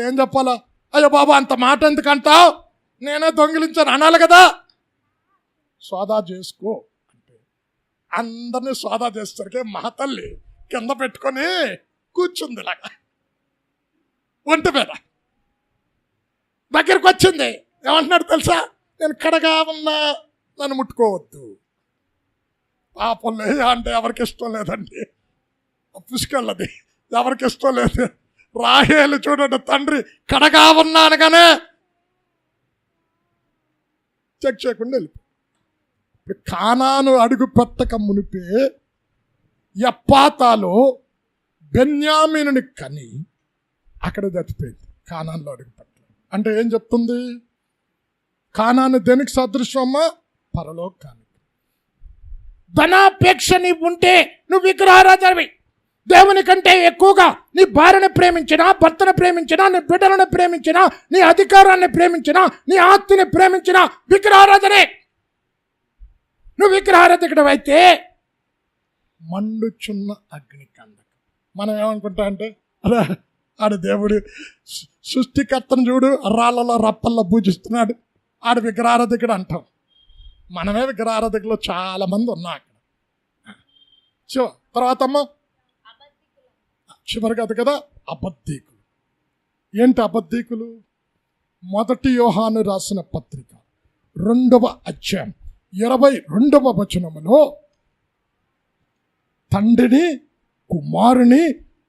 ఏం చెప్పాలా? అయ్యో బాబా, అంత మాట ఎందుకంటావు, నేనే దొంగిలించాను అనాలి కదా. సోదా చేసుకో అంటే అందరినీ సోదా చేస్తారుకే మహతల్లి కింద పెట్టుకొని కూర్చుంది ఇలాగా ఒంటి మీద. దగ్గరికి వచ్చింది, ఏమంటున్నాడు తెలుసా? నేను కడగా ఉన్నా, నన్ను ముట్టుకోవద్దు. పాపం లేదా అంటే ఎవరికి ఇష్టం లేదండి, పుష్కళ్ళది ఎవరికి ఇష్టం లేదు. రాహేలు చూడండి, తండ్రి కడగా ఉన్నా అనగానే చెక్ చేయకుండా వెళ్ళిపో. ఇప్పుడు కానాను అడుగు పెట్టక మునిపే ఎప్పాతాలో బెన్యామీనుని కని అక్కడ చచ్చిపోయింది. కానాన్లో అడుగు పెట్ట అంటే ఏం చెప్తుంది? కానాను దేనికి సదృశ్యమ్మా? పరలోకానికి. ధనాపేక్ష నీవు ఉంటే నువ్వు విగ్రహారాధనవి. దేవుని కంటే ఎక్కువగా నీ భార్యను ప్రేమించినా, భర్తను ప్రేమించినా, నీ బిడ్డలను ప్రేమించినా, నీ అధికారాన్ని ప్రేమించినా, నీ ఆస్తిని ప్రేమించినా విగ్రహారాధనే. నువ్వు విగ్రహారాధకుడు అయితే మండుచున్న అగ్నికందకం. మనం ఏమనుకుంటా అంటే, అరే ఆడు దేవుడు సృష్టికర్తను చూడు, రాళ్ళలో రప్పల్లో పూజిస్తున్నాడు, ఆడు విగ్రహారాధకుడు అంటాం. మనమే విగ్రహారాధకులు చాలా మంది ఉన్నా అక్కడ. తర్వాత అమ్మ చివరిగా అది కదా అబద్ధీకులు. ఏంటి అబద్ధీకులు? 1 యోహాను రాసిన పత్రిక 2వ అధ్యాయం 22వ వచనములో తండ్రిని కుమారుని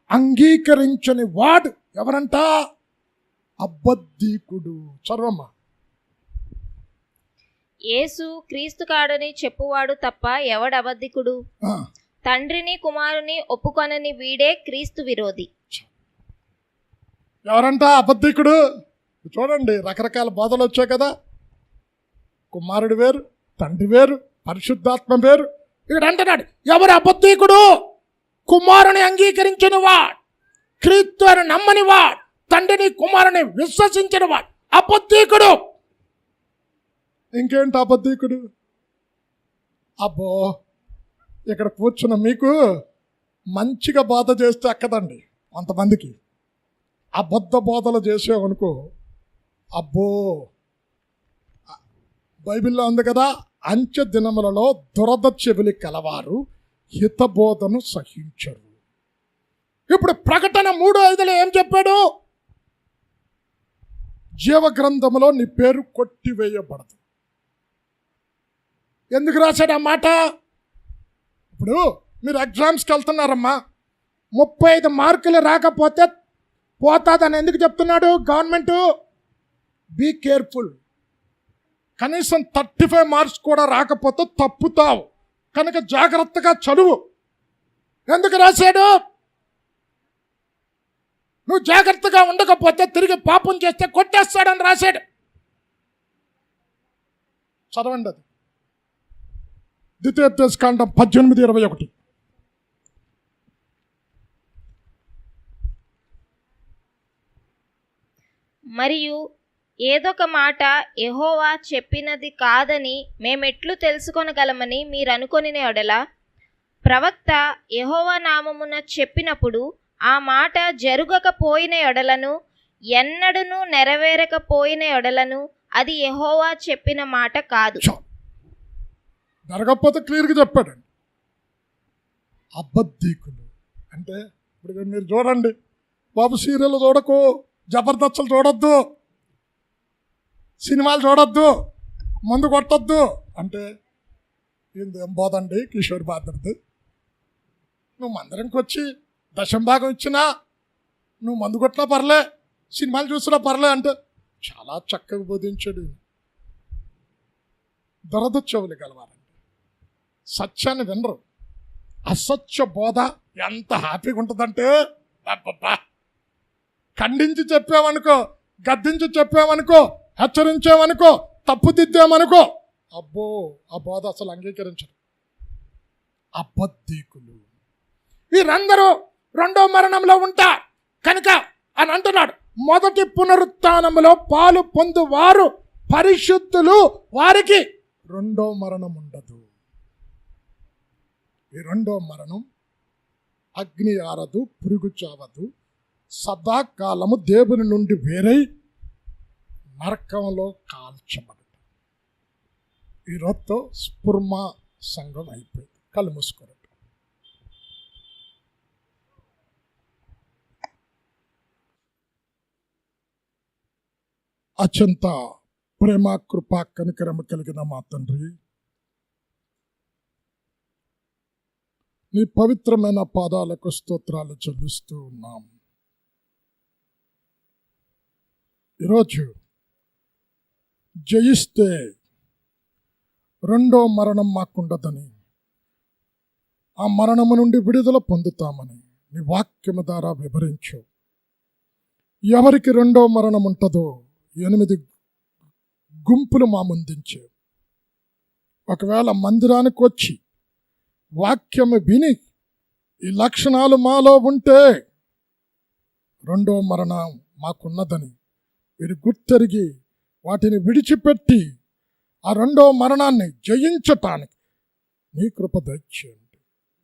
అంగీకరించని వాడు ఎవరంట? అబద్ధీకుడు. చదవమ్మా. యేసు క్రీస్తు కాడని చెప్పువాడు తప్ప ఎవడబద్ధికుడు? తండ్రిని కుమారుని ఒప్పుకొనని వీడే క్రీస్తు విరోధి. ఎవరంట అబద్ధీకుడు? చూడండి, రకరకాల బోధలు వచ్చాయి కదా. కుమారుడు వేరు, తండ్రి వేరు, పరిశుద్ధాత్మ వేరు. ఇక్కడ అంటున్నాడు, ఎవరు అబద్ధీకుడు? కుమారుని అంగీకరించిన వాడు, క్రీస్తు అని నమ్మని వాడు, తండ్రిని కుమారుని విశ్వసించిన వాడు అబద్ధీకుడు. ఇంకేంటి అబద్ధీకుడు? అబ్బో, ఇక్కడ కూర్చున్న మీకు మంచిగా బోధ చేస్తే ఎక్కదండి. కొంతమందికి అబద్ధ బోధలు చేసేవనుకో, అబ్బో, బైబిల్లో ఉంది కదా, అంచె దినములలో దురద చెవులి కలవారు హితబోధను సహించరు. ఇప్పుడు ప్రకటన 3:5 ఏం చెప్పాడు? జీవగ్రంథములో నీ పేరు కొట్టివేయబడదు. ఎందుకు రాశాడు ఆ మాట? ఇప్పుడు మీరు ఎగ్జామ్స్కి వెళ్తున్నారమ్మా, 35 మార్కులు రాకపోతే పోతాదని ఎందుకు చెప్తున్నాడు గవర్నమెంట్? Be careful. కనీసం 35 మార్క్స్ కూడా రాకపోతే తప్పుతావు కనుక జాగ్రత్తగా చదువు. ఎందుకు రాశాడు? నువ్వు జాగ్రత్తగా ఉండకపోతే తిరిగి పాపం చేస్తే కొట్టేస్తాడని రాశాడు. చదవండి అది, ద్వితీయోపదేశకాండం 18:21. మరియు ఏదొక మాట యెహోవా చెప్పినది కాదని మేమెట్లు తెలుసుకొనగలమని మీరు అనుకొనిన యెడల, ప్రవక్త యెహోవా నామమున చెప్పినప్పుడు ఆ మాట జరుగకపోయిన యెడలను, ఎన్నడూను నెరవేరకపోయిన యెడలను అది యెహోవా చెప్పిన మాట కాదు. జరగకపోతే క్లియర్గా చెప్పాడండి. అబద్ధీకులు అంటే ఇప్పుడు మీరు చూడండి బాబు, సీరియల్ చూడకు, జబర్దస్తులు చూడొద్దు, సినిమాలు చూడొద్దు, మందు కొట్టొద్దు అంటే ఏం పోదండి కిషోర్ బాధర్ది. నువ్వు మందిరంకి వచ్చి దశంభాగం ఇచ్చినా, నువ్వు మందు కొట్టినా పర్లే, సినిమాలు చూసినా పర్లే అంటే చాలా చక్కగా బోధించాడు. దురద చెవులు గలవారండి. సత్యాన్ని వినరు. అసత్య బోధ ఎంత హ్యాపీగా ఉంటుందంటే, అబ్బబ్బా, ఖండించి చెప్పామనుకో, గద్దించి చెప్పామనుకో, హెచ్చరించామనుకో, తప్పుదిద్దామనుకో, అబ్బో ఆ బోధ అసలు అంగీకరించరు. అబద్ధీకులు వీరందరూ రెండో మరణంలో ఉంటారు కనుక అని అంటున్నాడు. మొదటి పునరుత్థానములో పాలు పొందువారు పరిశుద్ధులు, వారికి రెండో మరణం ఉండదు. ఈ రెండో మరణం అగ్ని ఆరదు, పురుగు చావదు, సదాకాలము దేవుని నుండి వేరై నరకంలో కాల్చబడదు. ఈ రోజుతో స్ఫుర్మ సంఘం అయిపోయింది. కళ్ళు మూసుకోరు. అత్యంత ప్రేమ, కృప, కనికరము కలిగిన మా తండ్రి, నీ పవిత్రమైన పాదాలకు స్తోత్రాలు చెల్లిస్తూ ఉన్నాం. ఈరోజు జయిస్తే రెండో మరణం మాకుండదని, ఆ మరణము నుండి విడుదల పొందుతామని నీ వాక్యము ద్వారా వివరించు. ఎవరికి రెండో మరణం ఉంటుందో 8 గుంపులు మా ముందుంచే. ఒకవేళ మందిరానికి వచ్చి వాక్యము విని ఈ లక్షణాలు మాలో ఉంటే రెండో మరణం మాకున్నదని వీరు గుర్తెరిగి వాటిని విడిచిపెట్టి ఆ రెండో మరణాన్ని జయించటానికి నీ కృప దయచేయండి.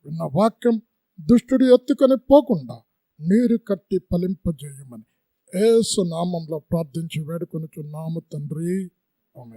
విన్న వాక్యం దుష్టుడు ఎత్తుకొని పోకుండా నీరు కట్టి ఫలింపజేయమని యేసు నామంలో ప్రార్థించి వేడుకొనుచున్నాము తండ్రి. ఆమేన్.